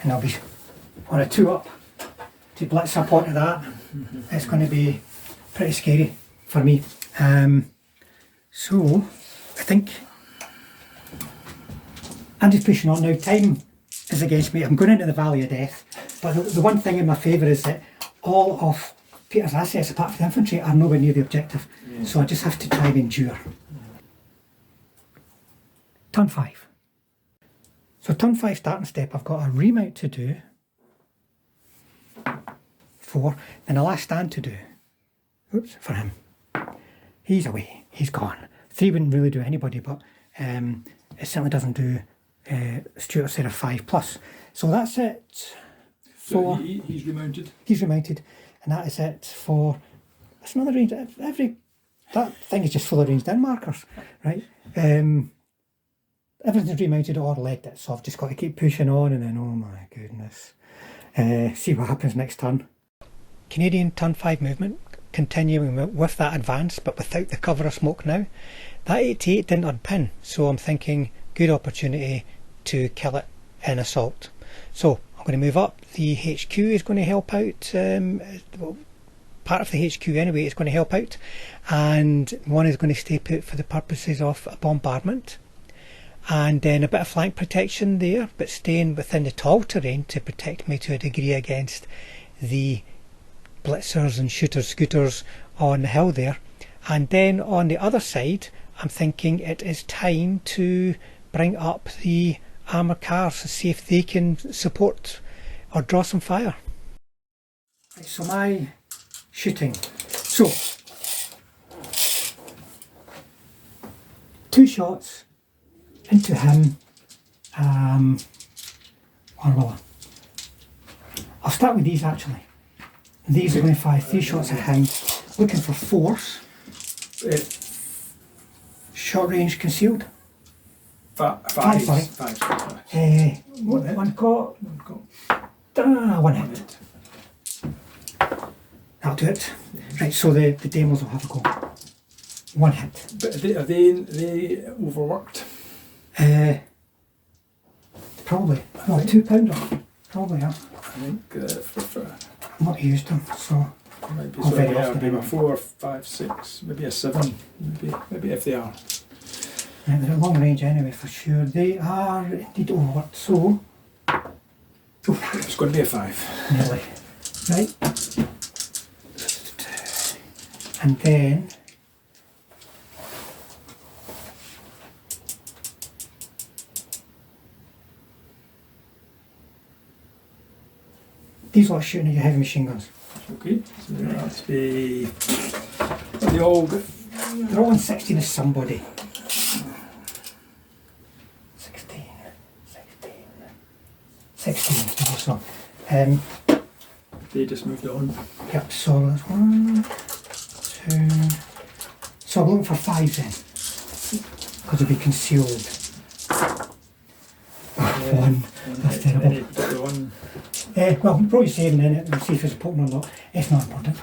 And I'll be on a 2 up to blitz up onto that. It's going to be pretty scary for me. So, I think I'm just pushing on now. Time is against me. I'm going into the Valley of Death. But the one thing in my favour is that all of Peter's assets, apart from the infantry, are nowhere near the objective. Yeah. So I just have to try and endure. Turn 5. So turn 5 starting step, I've got a remount to do. 4. And a last stand to do. Oops, for him. He's away. He's gone. 3 wouldn't really do anybody, but it certainly doesn't do Stuart Sarah 5 plus. So that's it. So he's remounted. He's remounted, and that is it for. That's another range. That thing is just full of ranged in markers, right? Everything's remounted or legged it, so I've just got to keep pushing on, and then oh my goodness, see what happens next turn. Canadian turn 5 movement, continuing with that advance, but without the cover of smoke now. That 88 didn't unpin, so I'm thinking good opportunity to kill it in assault. So I'm going to move up. The HQ is going to help out. Well, part of the HQ anyway is going to help out, and one is going to stay put for the purposes of a bombardment, and then a bit of flank protection there, but staying within the tall terrain to protect me to a degree against the blitzers and shooters, scooters on the hill there. And then on the other side, I'm thinking it is time to bring up the armour cars to see if they can support or draw some fire. Right, so my shooting. So 2 shots into him. I'll start with these actually. These are going to fire 3 shots at him, looking for force. Short range concealed. Five. Sorry. One caught. One hit. That'll do it. Right, so the demos will have a go. 1 hit. But are they overworked? Probably. No, £2. Probably, yeah. I think I've not used them, so. might be Oh, very yeah, often, maybe a anyway. 4, 5, 6, maybe a 7, maybe if they are. Right, they're at long range anyway for sure. They are indeed overworked, so. It's going to be a 5. Nearly. Right. And then. These lot shooting at your heavy machine guns. Okay, so that's be the old. They're all on 16 as somebody. 16. So, They just moved on. yep, so that's 1, 2. So I'm looking for 5 then. Because it'll be concealed. 1. That's terrible. Any particular one? Well, probably saving in it and see if it's potent or not. It's not important.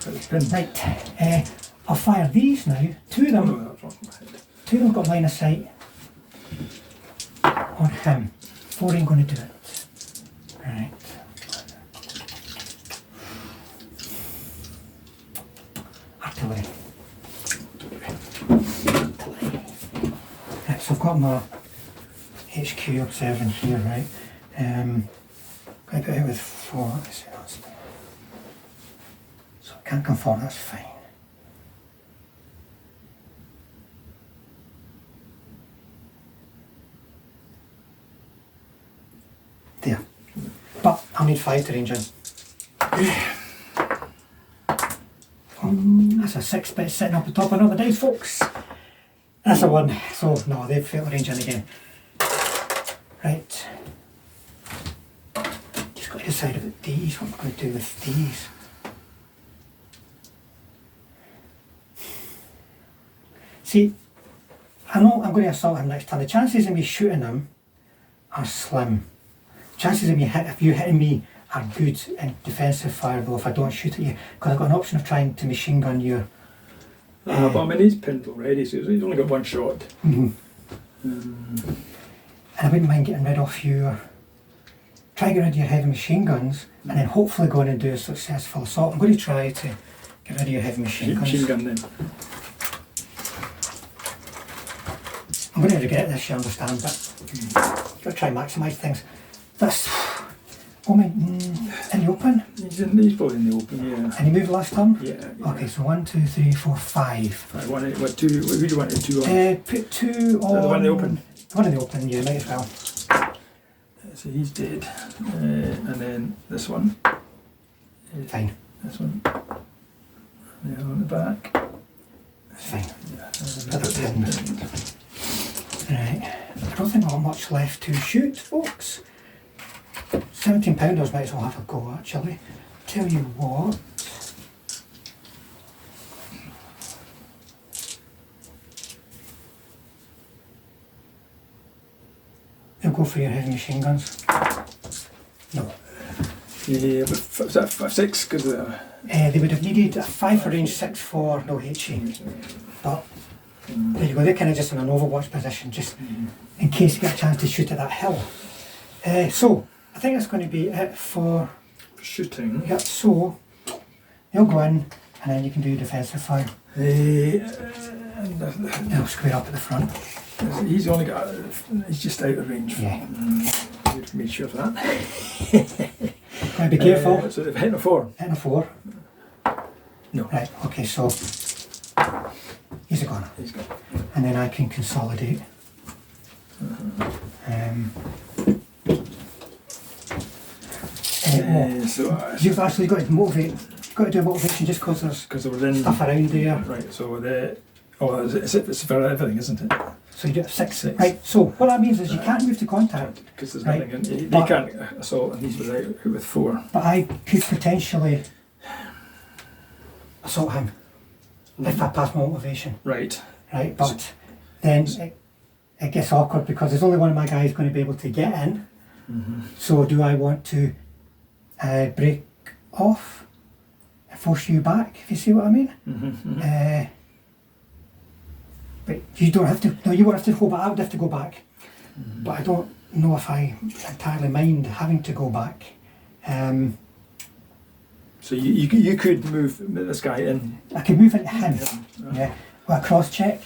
Right, I'll fire these now. 2 of them. Oh, that's off my head. 2 of them got line of sight on him. 4 ain't going to do it. Right. Artillery. Right, so I've got my HQ observing here, right? I put it with 4. Let's see, so it can't come forward, that's fine. There. But I'll need 5 to range in. 1, That's a 6-bit sitting up the top of another dice, folks. That's a 1. So, no, they've failed the range in again. Right. Just got to decide about these. What am I going to do with these? See, I know I'm going to assault him next time. The chances of me shooting him are slim. Chances of you hitting me are good in defensive fire though if I don't shoot at you, because I've got an option of trying to machine gun you. But I mean, he's pinned already, so he's only got one shot. Mm-hmm. And I wouldn't mind getting rid of your... Try to get rid of your heavy machine guns, and then hopefully go in and do a successful assault. I'm going to try to get rid of your heavy machine guns. Machine gun then. I'm going to regret this, you understand, but I've got to try and maximise things. That's... Oh my... in the open? He's probably in the open, yeah. And he moved last turn? Yeah. Okay, so 1, 2, 3, 4, 5. Right, what, 2, who do you want 2 on? Put 2 on... The one in the open? The one in the open, yeah, might as well. So he's dead. And then this one. Fine. This one. And then on the back. Fine. Yeah, Put that in. Right. I don't think I've got much left to shoot, folks. 17 pounders might as well have a go, actually. Tell you what. You'll go for your heavy machine guns. No. Yeah, but is that 6? Because they would have needed a 5 for range, 6 for no HE. But there you go, they're kind of just in an overwatch position, just in case you get a chance to shoot at that hill. So, I think that's going to be it for shooting. Yeah, so they'll go in and then you can do defensive fire. They'll square up at the front. He's only got, he's just out of range. Yeah. You've made sure of that. Gotta be careful. So they've hit a 4. Hitting a 4. No. Right, okay, so he's a gunner. He's got. And then I can consolidate. So you've actually got to motivate. You've got to do a motivation just because there's there was stuff around there. Right. So it's for everything, isn't it? So you do 6. Right. So what that means is you can't move to contact because there's right? nothing. In, they can't assault, and he's with 4. But I could potentially assault him if I pass my motivation. Right. Right. But then it gets awkward because there's only one of my guys going to be able to get in. So do I want to break off and force you back, if you see what I mean? But you don't have to, no, you won't have to go back, I would have to go back. But I don't know if I entirely mind having to go back. So you could move this guy in? I could move into him, yeah, with a cross check.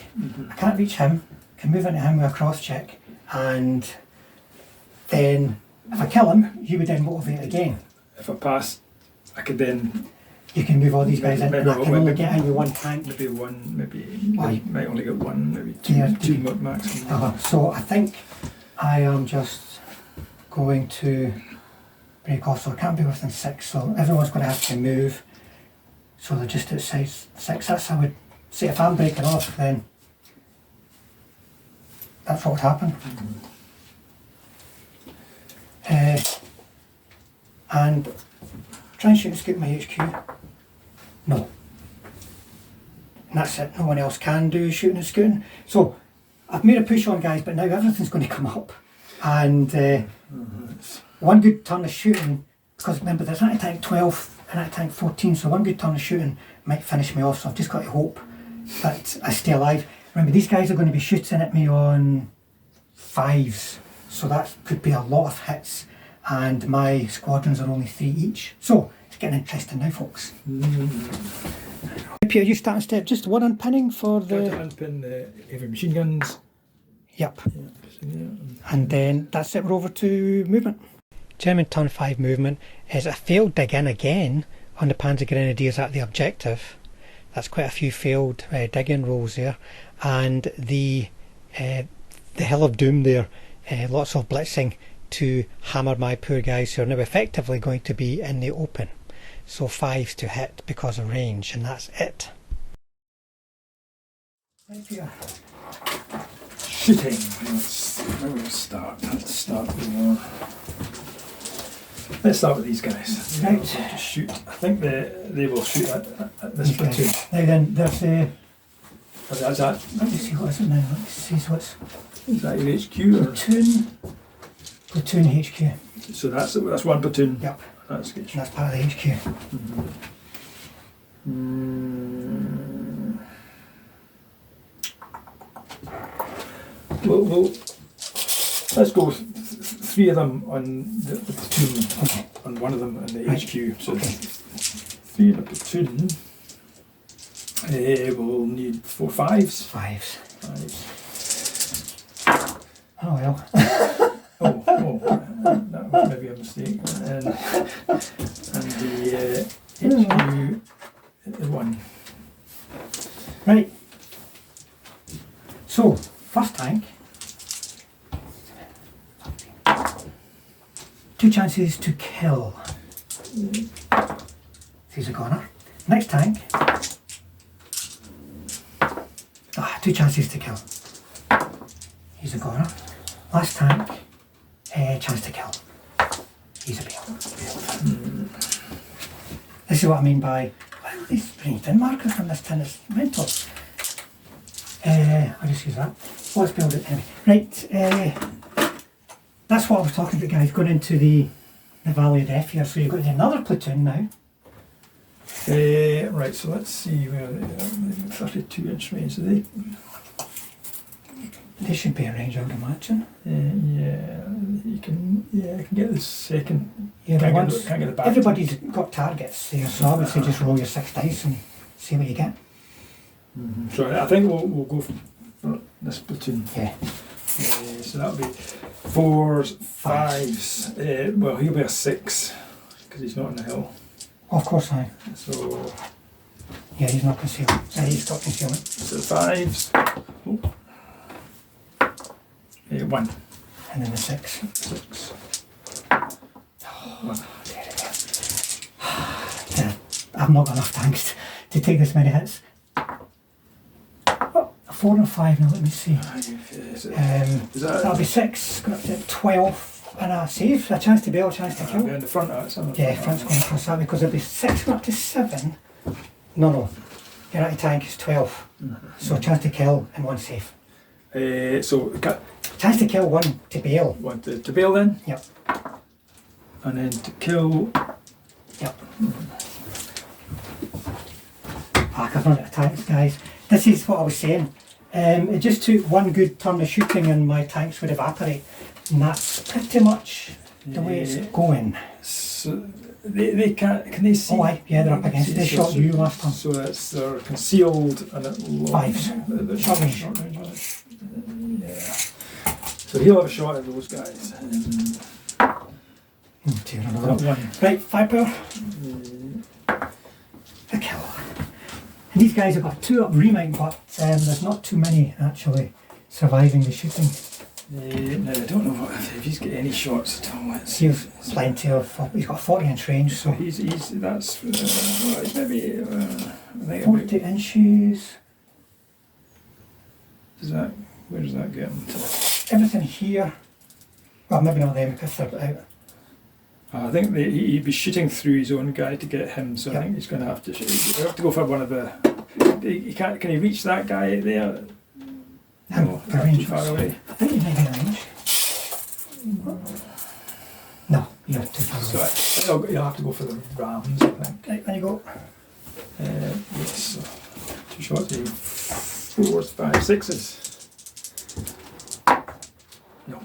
I can't reach him, I can move into him with a cross check, and then if I kill him, you would then motivate again. If I pass, I could then... You can move all these guys in, and I can only get in with 1 tank. Maybe might only get 1, maybe 2, Yeah, 2 maximum. So I think I am just going to break off, so I can't be within 6, so everyone's going to have to move. So they're just outside 6, that's how I would say if I'm breaking off, then that's what would happen. And try and shoot and scoop my HQ. No. And that's it, no one else can do shooting and scooting. So I've made a push on guys, but now everything's going to come up. And one good turn of shooting, because remember there's an anti-tank 12 and anti-tank 14, so one good turn of shooting might finish me off, so I've just got to hope that I stay alive. Remember these guys are going to be shooting at me on 5s, so that could be a lot of hits, and my squadrons are only 3 each. So it's getting interesting now, folks. Peter, you starting step just 1 unpinning for the... Unpin the heavy machine guns. Yep. And then that's it, we're over to movement. German turn 5 movement is a failed dig in again on the Panzer Grenadiers at the objective. That's quite a few failed dig in rolls there. And the Hill of Doom there, lots of blitzing to hammer my poor guys who are now effectively going to be in the open. so 5s to hit because of range, and that's it. Right here. Shooting. Where will we start? Let's start with one. Let's start with these guys. Right. Just shoot. I think they will shoot at this Okay. platoon. Now then, there's Is that let me see what is it now. Let me see what's is that your HQ? Or? platoon HQ. So that's one platoon. Yep, That's good. and that's part of the HQ. Well, let's go with three of them on the platoon, Okay. and one of them in the Right. HQ. So Okay. three in the platoon. We'll need 4 5s. 5s. 5s. Oh well. That was maybe a mistake. And the HQ is 1. Right. So, first tank. 2 chances to kill. He's a goner. Next tank. 2 chances to kill. He's a goner. Last tank. Chance to kill. He's a bail. This is what I mean by, wow, these bring tin markers from this tin, it's mental. I'll just use that. Let's build it anyway. Right, that's what I was talking about, guys, going into the Valley of Death here. So you've got another platoon now. Right, so let's see where they are. 32-inch range. They should be in range, I would imagine. You can get the second. Yeah, but once can't get the back. everybody's got targets there, so I would say just roll your 6 dice and see what you get. So I think we'll go for this platoon. Yeah. So that'll be 4s, 5s. Well, he'll be a 6 because he's not on the hill. Of course, I. So Yeah, he's not concealed. He's got concealment. so 5s. 1. And then the 6. 6. I've not got enough tanks to take this many hits. Oh, a 4 and a 5 now, let me see. That'll be 6, got up to 12 and a save, a chance to bail, a chance to kill. In the front of it. Yeah, front's going across that because it'll be 6 going up to 7. No. Your anti-tank is 12. So a chance to kill and 1 save. Chance to kill, 1 to bail. 1 to bail then? Yep. And then to kill. Yep. I've run out of tanks, guys. This is what I was saying. It just took 1 good turn of shooting and my tanks would evaporate. And that's pretty much the way it's going. So they can they see? Oh, aye, yeah, they're up against it. They shot you last time. So they're concealed and at 5s. Short range. Yeah. So he'll have a shot at those guys. Dear, another one. 1. Right, 5 power. A kill. And these guys have got 2 up remount, but there's not too many actually surviving the shooting. No, I don't know if he's got any shots at all. He's plenty of. He's got 40-inch range, so He's that's well, he's maybe I think 40 inches. where does that get him to? Everything here. Well, maybe not them because they're out. I think he'd be shooting through his own guy to get him, so Yep. I think he's going to have to shoot. He'll have to go for one of the. He can't. Can he reach that guy there? No, the not range too far was- away. I think he may be in range. No, you're too far So away. you'll have to go for the rams, I think. Right, when you go. Yes. So 2 shots. 4s, 5s, 6s. No.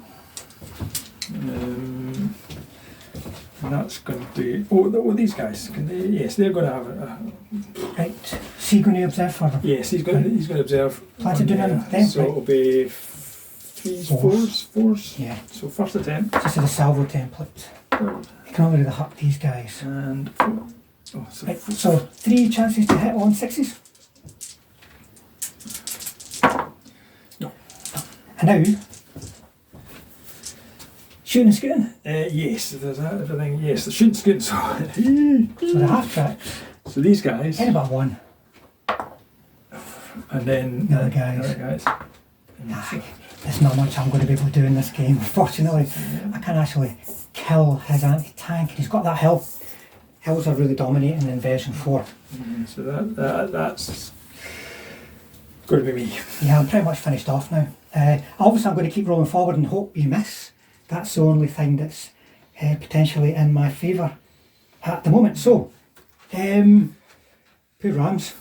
And that's going to be. Oh, these guys. Can they? Yes, they're going to have a. Right, so you're going to observe for them. Yes, he's going to observe. Plan to do them then, So right. it'll be 3s, 4s. Yeah, So first attempt. this is a salvo template. You can only really hurt these guys. And 4. Oh, so Right, so 3 chances to hit on 6s. No. And now, Shooting and scooting. Yes, there's that, everything. Yes, the shooting, scooting. So, So the half track. so these guys, Any but one. and then The other guys. The other guys. There's not much I'm going to be able to do in this game, unfortunately. I can actually kill his anti-tank. He's got that hill. Hills are really dominating in version 4. So that's going to be me. Yeah, I'm pretty much finished off now. Obviously I'm going to keep rolling forward and hope you miss. That's the only thing that's potentially in my favour at the moment. So, put Rams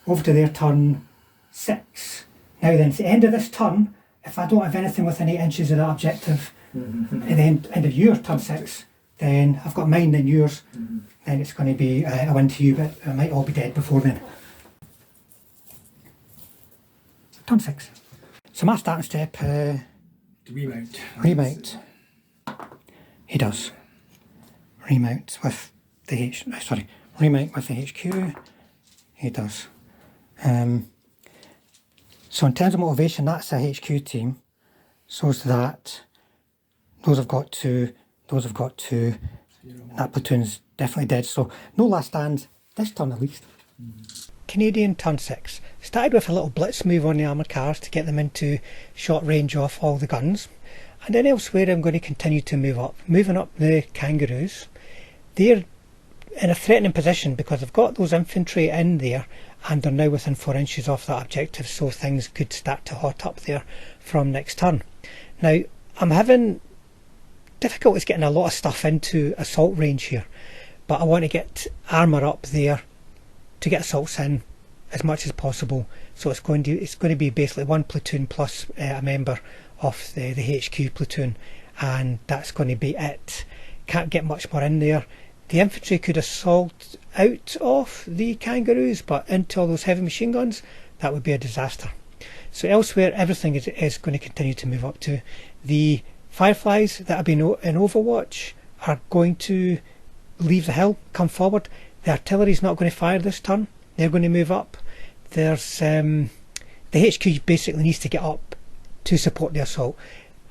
over to their turn 6. Now then, at the end of this turn, if I don't have anything within 8 inches of that objective, at the end of your turn 6, then I've got mine, then yours, then it's going to be a win to you, but I might all be dead before then. Turn 6. So my starting step, To remount. remount. He does. Remount with the remount with the HQ. He does. So in terms of motivation, that's a HQ team. So's that. Those have got 2. Those have got 2. That platoon's definitely dead. So no last stands this turn at least. Canadian turn 6. Started with a little blitz move on the armoured cars to get them into short range of all the guns. And then elsewhere I'm going to continue to move up. Moving up the Kangaroos. They're in a threatening position because they've got those infantry in there and they're now within 4 inches of that objective, so things could start to hot up there from next turn. Now I'm having difficulties getting a lot of stuff into assault range here, but I want to get armour up there to get assaults in as much as possible. So it's going to be basically one platoon plus a member of the HQ platoon, and that's going to be it. Can't get much more in there. The infantry could assault out of the Kangaroos, but into all those heavy machine guns, that would be a disaster. So elsewhere, everything is going to continue to move up to. The Fireflies that have been in Overwatch are going to leave the hill, come forward. The artillery's not going to fire this turn. They're going to move up. There's the HQ basically needs to get up to support the assault,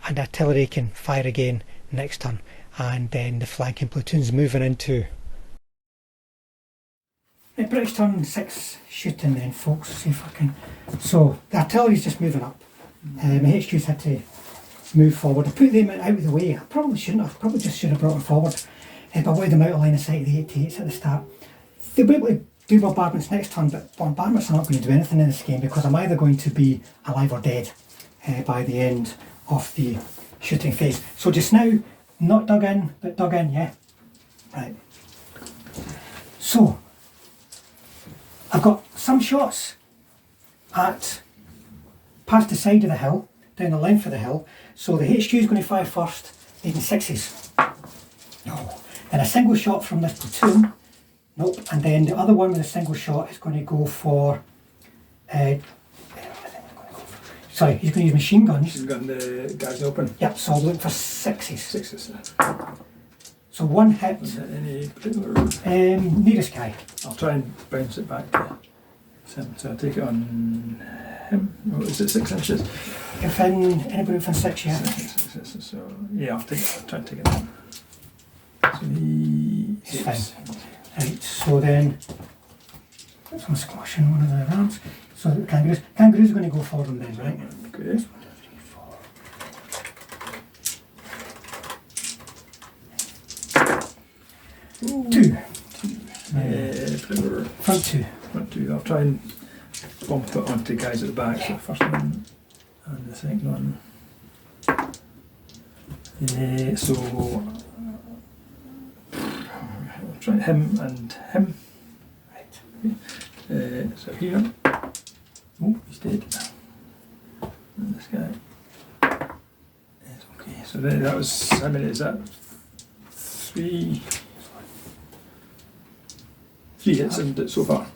and artillery can fire again next turn. And then the flanking platoon's moving into. Right, British turn 6 shooting then, folks. See if I can. So the artillery's just moving up. My HQ's had to move forward. I put them out of the way. I probably shouldn't have. Probably just should have brought them forward. But I wanted them out of line of sight of the 88s at the start. They'll be able to do bombardments next turn, but bombardments are not going to do anything in this game because I'm either going to be alive or dead by the end of the shooting phase. So just now, not dug in, but dug in, yeah. Right. So, I've got some shots at past the side of the hill, down the length of the hill. So the HQ is going to fire first, needing 6s. No. And a single shot from this platoon. Nope. And then the other one with a single shot is going to go for. Sorry, he's going to use machine guns. He's got the guys open. Yep, so I'll look for 6s. 6s. So one hit. Any particular? Nearest guy. I'll try and bounce it back to him. So I take it on him. Oh, is it 6 inches? Anybody within 6, yeah. 6, so yeah, I'll try and take it down. So It's fine. Right, so then I'm squashing one of the rams. So the kangaroos are going to go for them then, right? Okay. 1, 2, 3, 4. 2. Front 2. Front 2. I'll try and bump it onto guys at the back. So the first one and the second one. So I'll try him and him. Right. Okay. So here. Oh, he's dead. And this guy. Yes, okay. So then that was, how many is that? 3 hits and so far.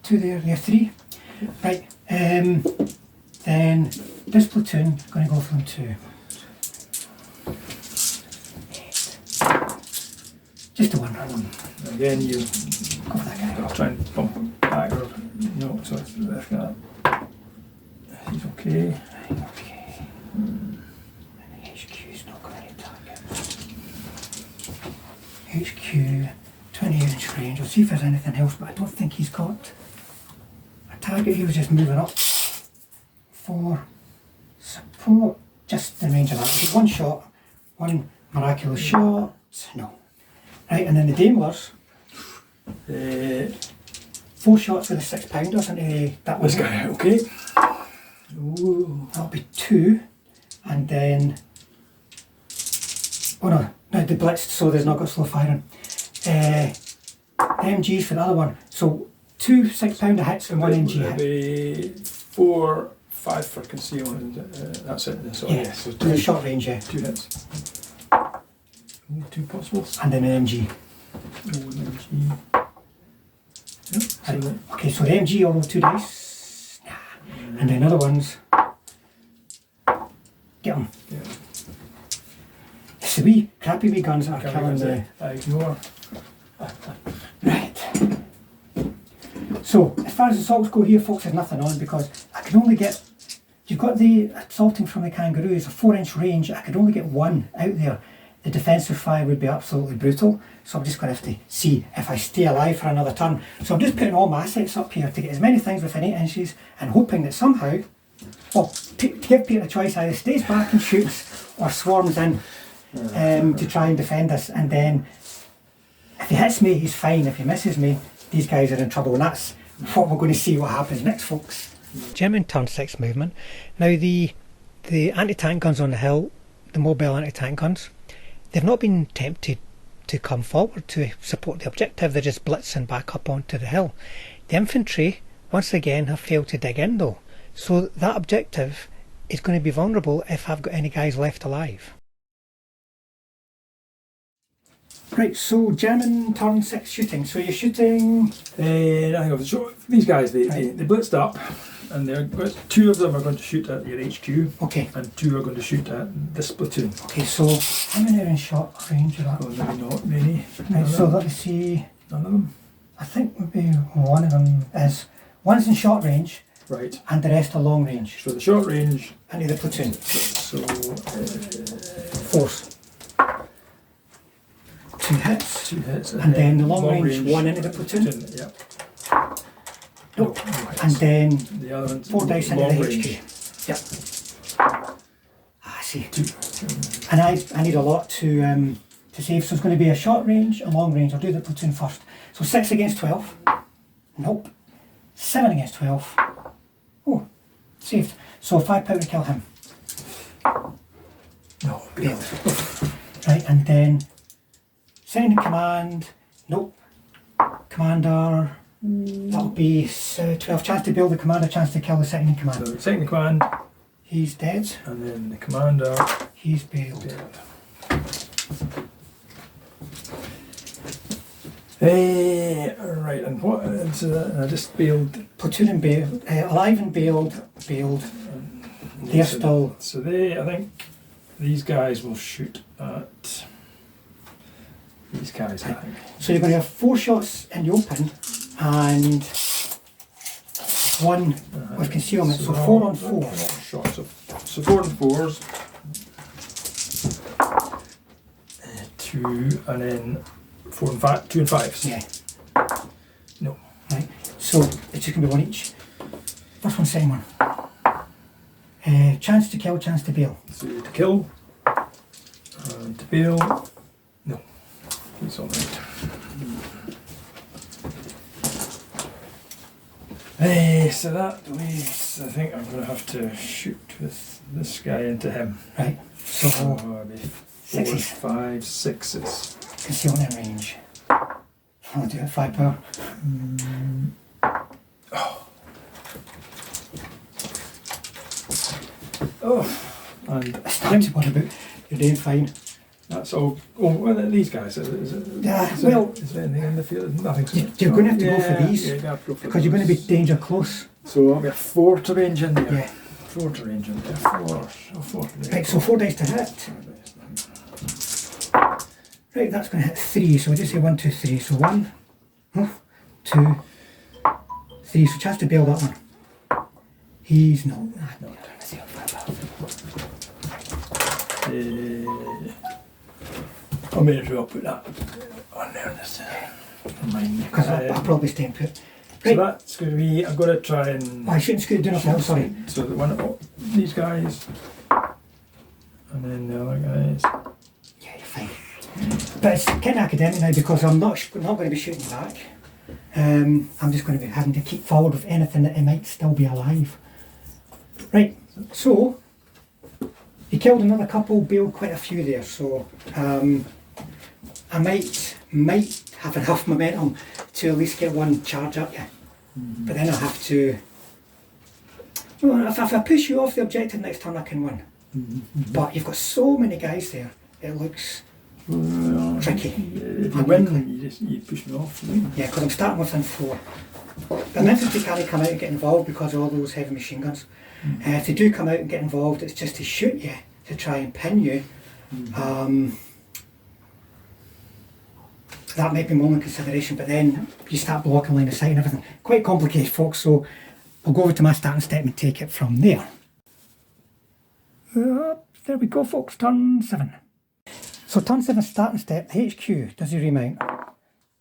2 there, yeah, 3. Right. Then this platoon is going to go from 2. Just a 1. Again, you Go for that guy. I'll try and bump him back or no, so it's left that. He's okay. Right, okay. And the HQ's not got any target. see if there's anything else, but I don't think he's got a target. He was just moving up for support. Just the range of that. He did one shot, one miraculous shot. No. Right, and then the Daimlers. 4 shots with a 6-pounders into that This one. guy, okay. Ooh. That'll be 2, and then oh no, they blitzed, so there's not got slow firing. MGs for the other one. So 2 6-pounder hits and 1 MG hit. Be 4, 5 for concealment. That's it. So, Yeah, so to the short range, yeah. 2 hits. Ooh, 2 possibles. And then an MG. Ooh, an MG. Yep. So Right. that, Okay, so the MG all roll 2 dice. And then other ones. Get them. yeah. It's the wee crappy wee guns that are killing the. I ignore. Right. So, as far as assaults go here, folks, there's nothing on because I can only get. You've got the assaulting from the Kangaroo, it's a 4-inch range. I could only get 1 out there. The defensive fire would be absolutely brutal. So I'm just going to have to see if I stay alive for another turn. So I'm just putting all my assets up here to get as many things within 8 inches and hoping that somehow, well, to give Peter a choice, either stays back and shoots or swarms in to try and defend us. And then if he hits me, he's fine. If he misses me, these guys are in trouble. And that's what we're going to see what happens next, folks. German turn 6 movement. Now the anti-tank guns on the hill, the mobile anti-tank guns, they've not been tempted to come forward to support the objective. They're just blitzing back up onto the hill. The infantry, once again, have failed to dig in though. So that objective is going to be vulnerable if I've got any guys left alive. Right, so German turn 6 shooting. So you're shooting... So these guys, they blitzed up, and they're 2 of them are going to shoot at your HQ, Okay. and 2 are going to shoot at this platoon. Okay, so how many are in shot range of that? Oh, maybe not many. Right, so let me see. None of them. I think maybe one of them is... One's in short range, Right. and the rest are long range. So the short range. Into the platoon. So Force. 2 hits. 2 hits, And then the long range, 1 into the platoon. Yep. Nope. Right. And then The other one's 4 dice into long the range. HQ. Yep. I see. 2. And I need a lot to save, so it's going to be a short range, a long range. I'll do the platoon first. So 6 against 12. Nope. 7 against 12. Oh, saved. So 5 power to kill him. No. Bailed. Right, and then second in command. Nope. Commander. That'll be 12. Chance to build the commander, chance to kill the second in command. So second in command, He's dead. and then the commander. He's bailed. Right, and what is that? I just bailed. Platoon and bailed. Alive and bailed. Bailed. They're so, still. So I think these guys will shoot at these guys, I think. So you're going to have 4 shots in the open and 1 with concealment. So 4 on 4. Shots. So 4 on 4s. 2 and then 4 and 5. 2 and 5s. Yeah. No. Right. So it's just going to be 1 each. First one, second one. Chance to kill, chance to bail. So to kill. And to bail. No. He's all right. So that means I think I'm going to have to shoot with this guy into him. Right. So Maybe 4s, 6s. 5s, 6s. Concealment range. I'll do it 5 power. Oh, and That's what about. You're doing fine. that's all. Oh, well, these guys. Is Yeah, is well- is there anything in the field? Nothing. You're going to have to go for these, Yeah, you're gonna have to go for because you're going to be those. danger close. So that'll be a 4 to range in there. Yeah. 4 to range in there. 4. So 4 to range. Right, so 4 dice to hit. Right, that's going to hit 3. So we just say 1, 2, 3. So 1, 2, 3. So chance to bail that one. He's not. No. I may as well put that on there. This. in mind. Because I'll probably stay and put. So Right. that's going to be, I'm going to try and... Oh, I shouldn't scoot, do nothing else, sorry. So the one, these guys, and then the other guys. Yeah, you're fine. But it's kind of academic now because I'm not going to be shooting back. I'm just going to be having to keep forward with anything that it might still be alive. Right, so he killed another couple, bailed quite a few there, so I might have enough momentum to at least get one charge at you. But then I'll have to... Well, if I push you off the objective next turn I can win. But you've got so many guys there, it looks tricky. If you win, you push me off. Yeah, because I'm starting within 4. But the infantry can't come out and get involved because of all those heavy machine guns. If they do come out and get involved, it's just to shoot you, to try and pin you. That might be more in consideration, but then you start blocking line of sight and everything. Quite complicated, folks, so I'll go over to my starting step and take it from there. There we go, folks, turn 7. So turn 7 starting step, the HQ, does he remount?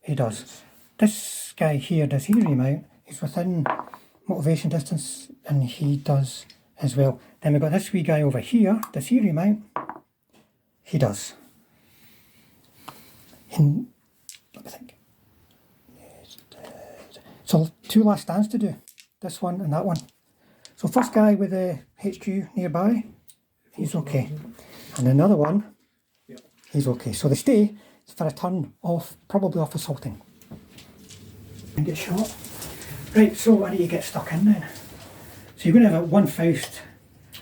He does. This guy here, does he remount? He's within motivation distance and he does as well. Then we've got this wee guy over here, does he remount? He does. And let me think. So 2 last stands to do, this one and that one. So first guy with the HQ nearby, he's okay. And another one, he's okay. So they stay for a turn off, probably off assaulting. And get shot. Right, so I need to get stuck in then. So you're going to have one Faust.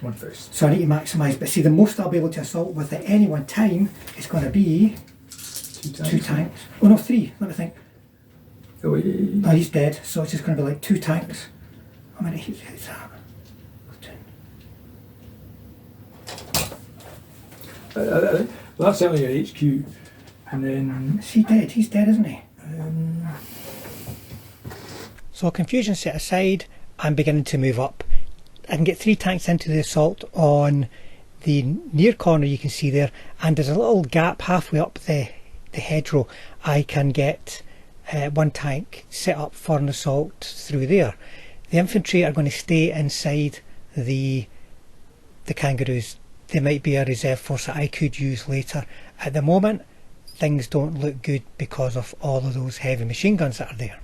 One Faust. So I need to maximise, but see the most I'll be able to assault with at any one time is going to be 2 tanks. Oh no, 3, let me think. Oh, no, he's dead, so it's just going to be like 2 tanks. How many hits is that? Well, that's certainly your HQ, and then... Is he dead? He's dead, isn't he? So confusion set aside, I'm beginning to move up. I can get 3 tanks into the assault on the near corner you can see there, and there's a little gap halfway up the hedgerow. I can get 1 tank set up for an assault through there. The infantry are going to stay inside the kangaroos. They might be a reserve force that I could use later. At the moment, things don't look good because of all of those heavy machine guns that are there.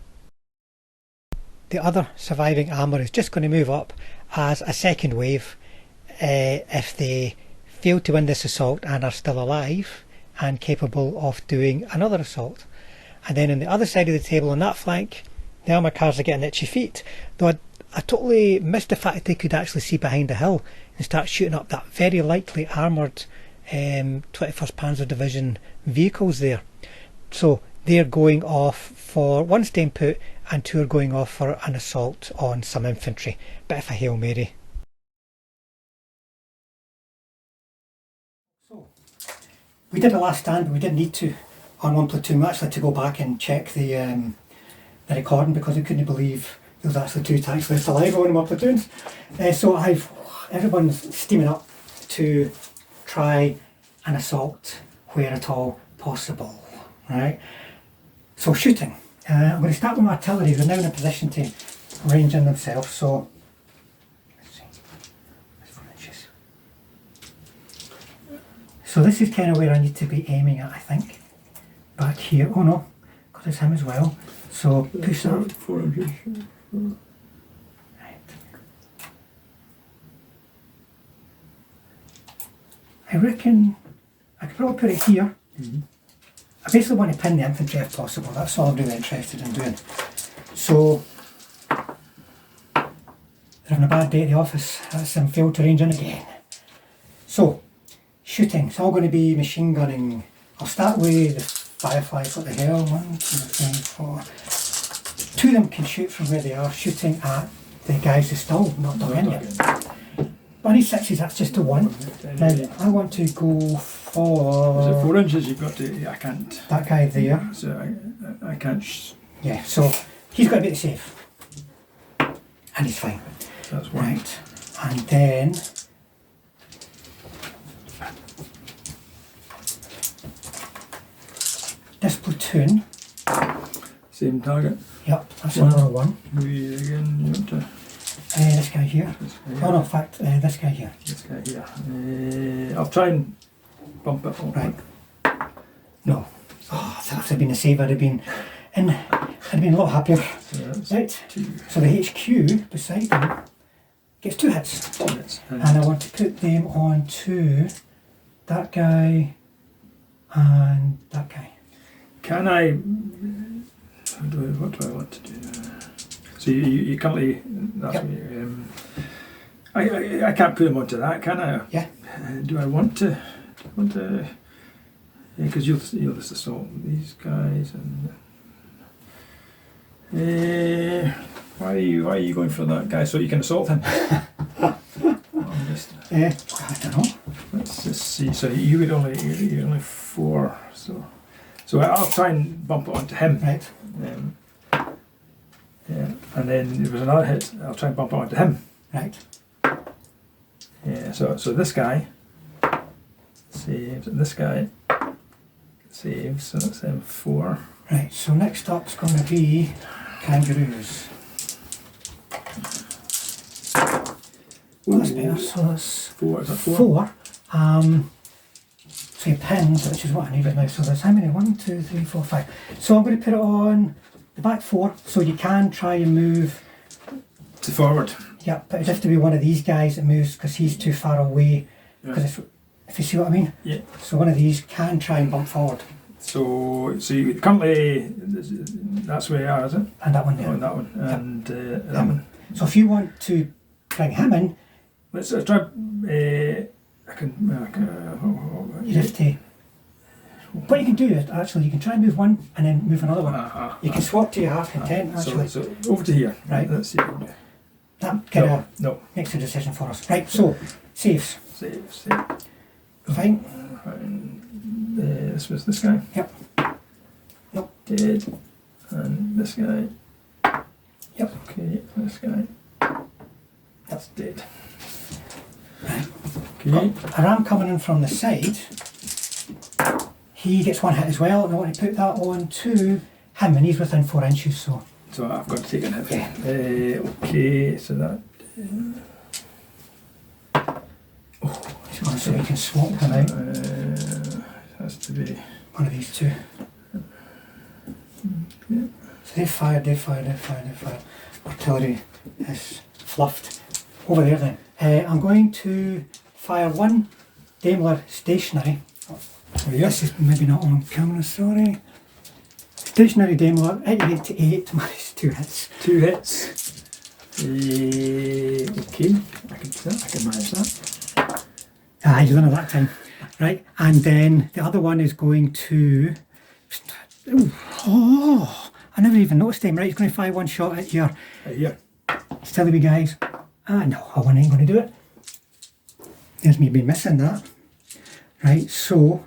The other surviving armour is just going to move up as a second wave if they fail to win this assault and are still alive and capable of doing another assault. And then on the other side of the table on that flank, the armour cars are getting itchy feet, though I totally missed the fact that they could actually see behind a hill and start shooting up that very likely armoured 21st Panzer Division vehicles there. So they're going off for 1 staying put and 2 are going off for an assault on some infantry. Bit of a Hail Mary. So we did a last stand, but we didn't need to on 1 platoon. We actually had to go back and check the recording because we couldn't believe there was actually 2 tanks left alive on one of my platoons. So everyone's steaming up to try an assault where at all possible, right? So shooting. I'm going to start with my artillery. They're now in a position to range in themselves, so let's see, that's 4 inches. So this is kind of where I need to be aiming at, I think. Back here, oh no, because it's him as well. So push that. 4 inches. Right. I reckon I could probably put it here. I basically want to pin the infantry if possible. That's all I'm really interested in doing. So they're having a bad day at the office. That's them failed to range in again. So shooting. It's all going to be machine gunning. I'll start with the fireflies. What the hell? 1, 2, 3, 4. 2 of them can shoot from where they are, shooting at the guys who still not done in yet. But I need 6s. That's just a 1. Now I want to go for... Is it 4 inches you've got to... I can't... That guy there. So I can't... Yeah, so he's got to be safe. And he's fine. That's 1. Right. And then... this platoon Same target. Yep, that's another one. We again, you want to... This guy here. This guy here. Oh no, in fact, this guy here. This guy here. I'll try and bump it up. Right. No. Oh, if that had been a save, I'd have been a lot happier. So that's Right. 2 So the HQ beside them gets 2 hits. hits. And I want to put them on to that guy and that guy. Can I... What do I want to do? So you currently... That's Yep. I can't put them onto that, can I? Yeah. Do I want to... Because you'll just assault these guys and... why are you going for that guy so you can assault him? I don't know. Let's just see. So you're only 4. So I'll try and bump it onto him. Right. Yeah, and then there was another hit. I'll try and bump it onto him. Right. Yeah. So this guy saves, and this guy saves. So that's M4. Right. So next up's going to be kangaroos. Well, that's better. So that's 4. Is that 4? 4. So your pins, which is what I needed now. So there's how many? 1, 2, 3, 4, 5. So I'm going to put it on the back 4, so you can try and move. To forward. Yeah, but it'd have to be one of these guys that moves because he's too far away. Because if you see what I mean. Yeah. So one of these can try and bump forward. So you currently that's where you are, is it? And that one there. Oh, that one and that one. So if you want to bring him in, Let's try. I can. you'd have to. What you can do is actually you can try and move one and then move another one. You can swap to your half content actually. So over to here. Right. Let's see. That kind of No. makes a decision for us. Right. So saves. Save. Fine. This was this guy. Yep. Nope. Dead. And this guy. Yep. Okay. This guy. That's dead. Right. Okay. A ram coming in from the side. He gets 1 hit as well, and I want to put that on to him, and he's within 4 inches. So I've got to take a hit. Yeah. Okay. So that. so we can swap him out. Has to be One of these 2. yeah. So they fire. Artillery is fluffed. Over there then. I'm going to fire 1 Daimler stationary. This is maybe not on camera, sorry. Stationary Daimler, 88 to 8, minus 2 hits. 2 hits. Okay, I can manage that. He's done it that time. Right, and then the other one is going to... Oh, I never even noticed him. Right, he's going to fire 1 shot at your... Here. Silly wee guys. No, I ain't going to do it. There's me been missing that. Right, so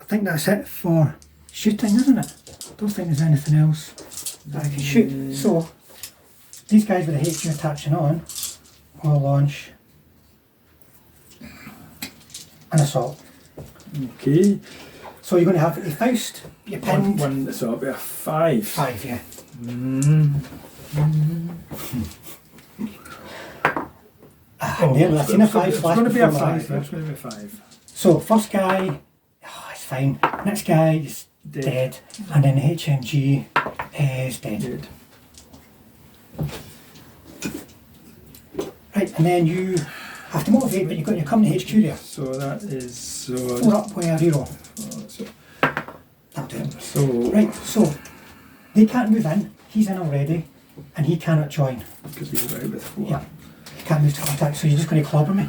I think that's it for shooting, isn't it? Don't think there's anything else that I can shoot. So these guys with the HQ attaching on will launch an assault. Okay. So you're going to have your Faust, your pinned. One, so it'll be a 5. 5, yeah. Nearly. I've seen a 5 It's flash going to be a before my 5. eyes, yeah. It's going to be a 5. So first guy, it's fine. Next guy is dead. And then the HMG is dead. Right, and then you have to motivate, but you've got your company HQ there. So that is 4 up with a reroll. So, That'll do it. so Right, so they can't move in. He's in already, and he cannot join. because he's out with 4. Yeah, he can't move to contact. So you're just going to clobber me.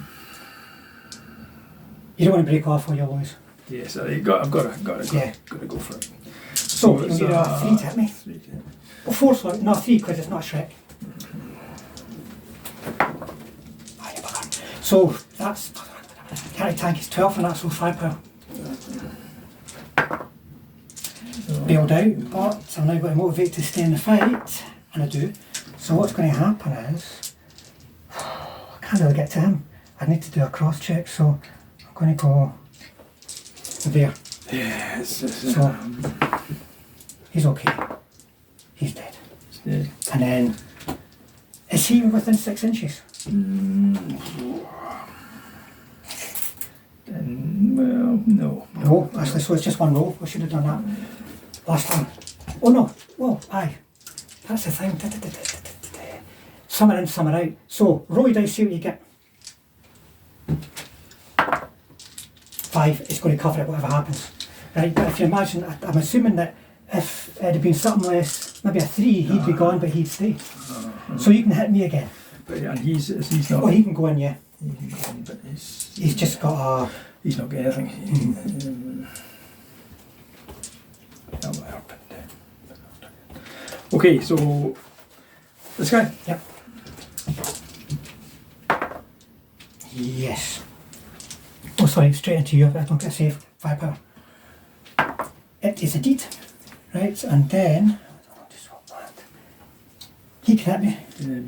You don't want to break off or you'll lose. Yes, I've got to Yeah. go for it. So you it's need a 3 to hit me. 3 to hit. Well, 4, sorry, no 3 because it's not a Shrek. You bugger. So that's carry tank is 12 and that's all firepower. Bailed out, but I'm now going to motivate to stay in the fight, and I do. So what's going to happen is I can't really get to him. I need to do a cross check, so I'm going to go there. Yeah, So he's okay. He's dead. He's dead. And then, is he within 6 inches? Well, no. No, actually, so it's just one row. We should have done that last time. Oh no, well, aye. That's the thing. Some are in, some are out. So, roll your dice, see what you get. 5, it's going to cover it, whatever happens. Right, but if you imagine, I'm assuming that if it had been something less, maybe a 3, he'd be gone, but he'd stay. So you can hit me again. But yeah, and he's not. Oh, he can go in, yeah. He can go in, but He's just got a... He's not getting anything. That might happen. Okay, so this guy. Yep. Yes. Oh, sorry, straight into you. I don't get a save. Firepower. It is a deed. Right, and then... He can hit me. Yeah,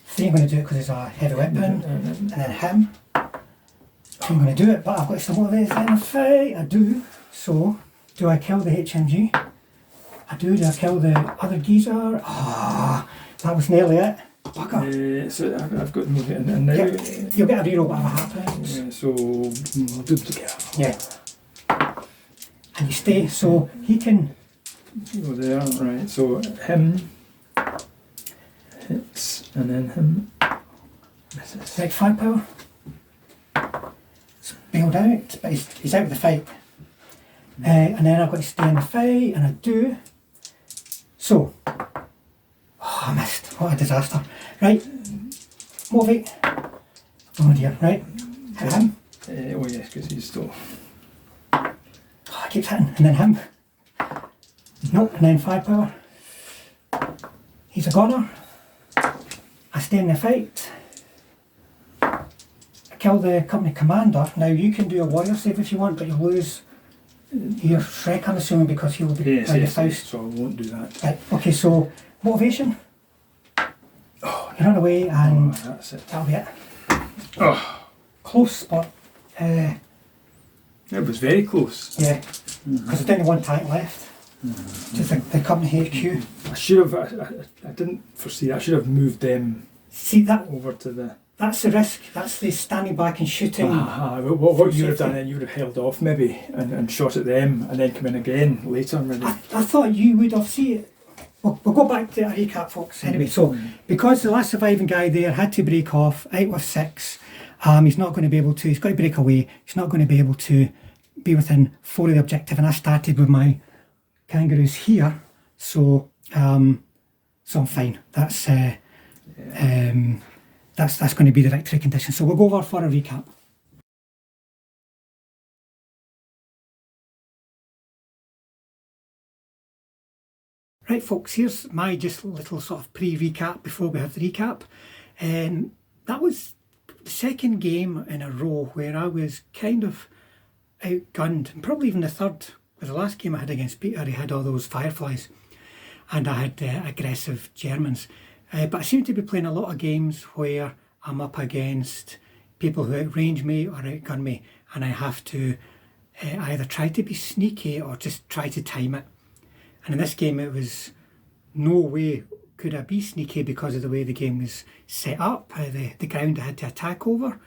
3, I'm going to do it because it's a heavy weapon. And then him. I'm going to do it, but I've got to still motivate in a fight. I do. So, do I kill the HMG? I do. Do I kill the other geezer? Ah, that was nearly it. Bugger. So I've got them moving, and now. Yep. You'll get a reroll whatever happens. So we'll do it together. Yeah. And you stay, so he can. Go there, right? So him hits, and then him misses. Right, firepower. It's bailed out, but he's out of the fight. And then I've got to stay in the fight, and I do. So, oh, I missed. What a disaster. Right, motivate. Oh dear, right. Hit him. Oh yes, because he's still. Oh, I keep hitting, and then him. Nope, and then firepower. He's a goner. I stay in the fight. I kill the company commander. Now you can do a warrior save if you want, but you'll lose your Shrek, I'm assuming, because he will be by your Faust. So I won't do that. Right, okay, so motivation. Oh, You run away and that's it. that'll be it. Oh, Close, but it was very close. yeah, because there's only one tank left. Just the company HQ. I should have. I didn't foresee that. I should have moved them See that? over to the. That's the risk. That's the standing back and shooting. What you would have done then, you would have held off maybe and shot at them and then come in again later maybe. I thought you would have seen it. We'll go back to a recap, folks. Anyway, so because the last surviving guy there had to break off out with 6, he's not going to be able to. He's got to break away. He's not going to be able to be within 4 of the objective. And I started with my kangaroos here, so I'm fine. That's going to be the victory condition. So we'll go over for a recap. Right, folks, here's my just little sort of pre-recap before we have the recap. That was the second game in a row where I was kind of outgunned, and probably even the third, because the last game I had against Peter, he had all those fireflies, and I had aggressive Germans. But I seem to be playing a lot of games where I'm up against people who outrange me or outgun me, and I have to either try to be sneaky or just try to time it. And in this game it was no way could I be sneaky because of the way the game was set up, the ground I had to attack over.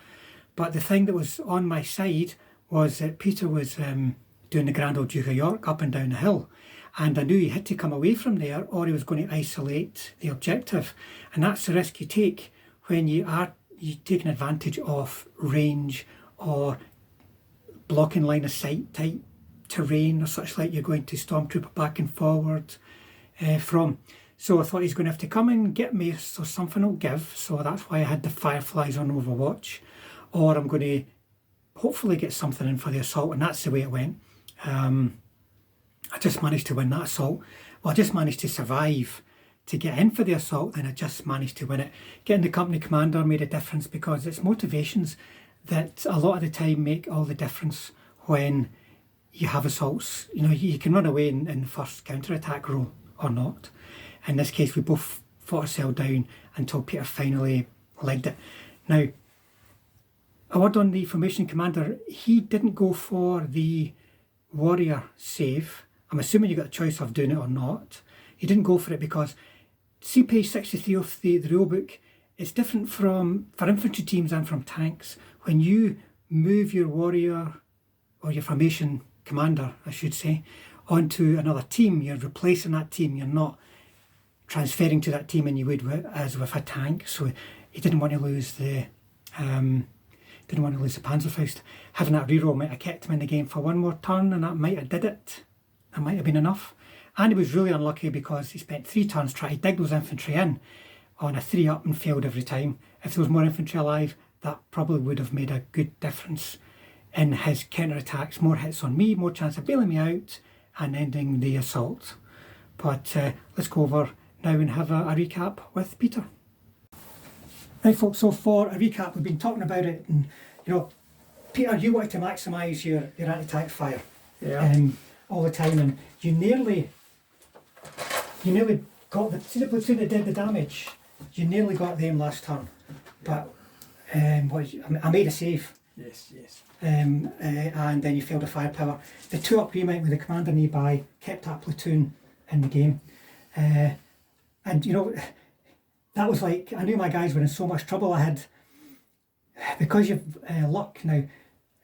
But the thing that was on my side was that Peter was doing the Grand Old Duke of York up and down the hill. And I knew he had to come away from there or he was going to isolate the objective. And that's the risk you take when you taking advantage of range or blocking line of sight type terrain or such like you're going to stormtrooper back and forward from. So I thought he's going to have to come and get me, so something will give. So that's why I had the fireflies on Overwatch. Or I'm going to hopefully get something in for the assault, and that's the way it went. I just managed to win that assault. Well, I just managed to survive to get in for the assault, then I just managed to win it. Getting the company commander made a difference because it's motivations that a lot of the time make all the difference when you have assaults. You know, you can run away in the first counter-attack roll or not. In this case, we both fought ourselves down until Peter finally legged it. Now, a word on the formation commander, he didn't go for the warrior save. I'm assuming you got a choice of doing it or not. he didn't go for it because see page 63 of the rule book, it's different for infantry teams and from tanks. When you move your warrior or your formation commander, I should say, onto another team, you're replacing that team. You're not transferring to that team and you would as with a tank. So he didn't want to lose the Panzerfaust. Having that reroll might have kept him in the game for one more turn, and that might have did it. That might have been enough. And he was really unlucky because he spent 3 turns trying to dig those infantry in on a 3-up and failed every time. If there was more infantry alive, that probably would have made a good difference in his counter-attacks. More hits on me, more chance of bailing me out and ending the assault. But let's go over now and have a recap with Peter. Right folks, so for a recap, we've been talking about it, and you know, Peter, you wanted to maximise your anti-tank fire all the time, and you nearly got the platoon that did the damage. You nearly got them last turn, but I made a save. Yes. And then you failed the firepower. The 2-up remount with the commander nearby kept that platoon in the game, and you know, that was like, I knew my guys were in so much trouble. I had, because you've luck now,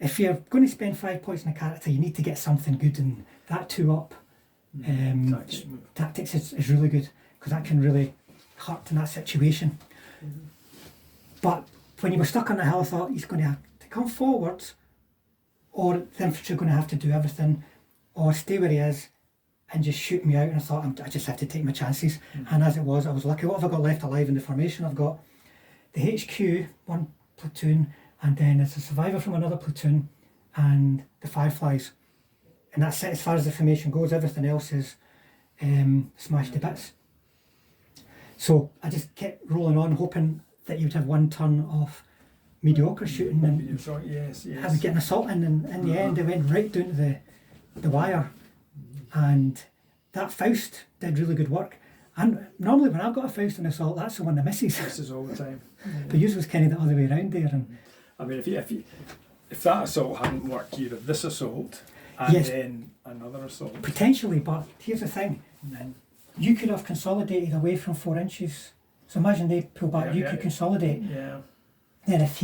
if you're going to spend 5 points on a character, you need to get something good, and that 2-up tactics is really good, because that can really hurt in that situation. But when you were stuck on the hill, I thought he's going to have to come forward, or the infantry are going to have to do everything, or stay where he is and just shoot me out. And I thought, I just have to take my chances. And as it was, I was lucky. What have I got left alive in the formation? I've got the HQ, 1 platoon, and then it's a survivor from another platoon, and the Fireflies. And that's it as far as the formation goes. Everything else is smashed to bits. So I just kept rolling on, hoping that you would have 1 turn of mediocre shooting, and I would get an assault in, and in the end it went right down to the wire. And that Faust did really good work. And normally when I've got a Faust and assault, that's the one that misses. Misses all the time. But yours was kind of the other way around there. And I mean, if that assault hadn't worked, you'd have this assault and then another assault. Potentially, but here's the thing. You could have consolidated away from 4 inches. So imagine they pull back, you could consolidate. Yeah. Then if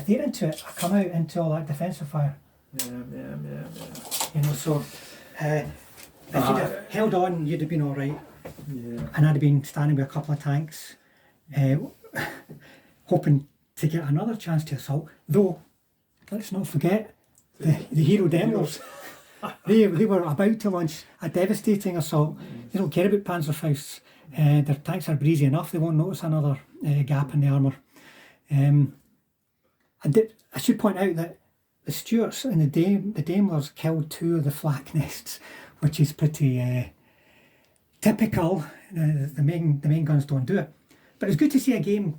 they're into it, I come out into all that defensive fire. Yeah. You know, so if you'd have held on, you'd have been all right. Yeah. And I'd have been standing with a couple of tanks, hoping to get another chance to assault. Though, let's not forget the Hero Demlers. They were about to launch a devastating assault. They don't care about Panzerfausts. Their tanks are breezy enough. They won't notice another gap in the armour. I should point out that the Stuarts and the Daimlers killed 2 of the flak nests, which is pretty typical. The main guns don't do it. But it's good to see a game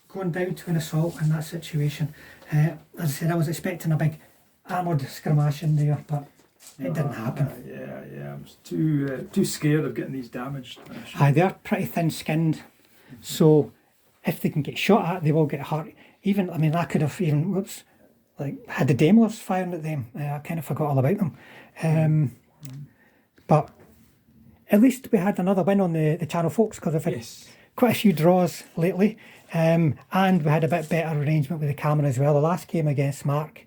going down to an assault in that situation. As I said, I was expecting a big armoured skirmish in there, but it didn't happen. I was too scared of getting these damaged. They're pretty thin-skinned, so if they can get shot at, they will get hurt. Even, I mean, I could have even, had the Daimlers firing at them. I kind of forgot all about them. But at least we had another win on the channel, folks, because I've had quite a few draws lately. And we had a bit better arrangement with the camera as well. The last game against Mark,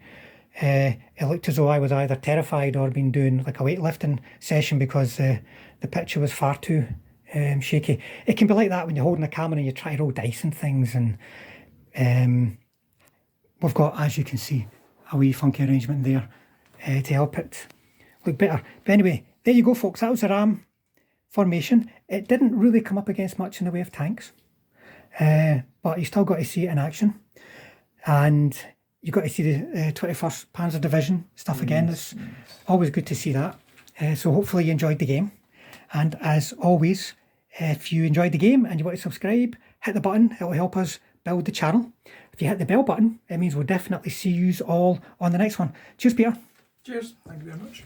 it looked as though I was either terrified or been doing like a weightlifting session because the picture was far too shaky. It can be like that when you're holding the camera and you try to roll dice and things, and we've got, as you can see, a wee funky arrangement there to help it look better. But anyway, there you go folks, that was the RAM formation. It didn't really come up against much in the way of tanks, but you still got to see it in action, and you got to see the 21st Panzer Division stuff again. It's always good to see that. So hopefully you enjoyed the game, and as always, if you enjoyed the game and you want to subscribe, hit the button. It will help us build the channel. If you hit the bell button, it means we'll definitely see you all on the next one. Cheers, Peter. Cheers. Thank you very much.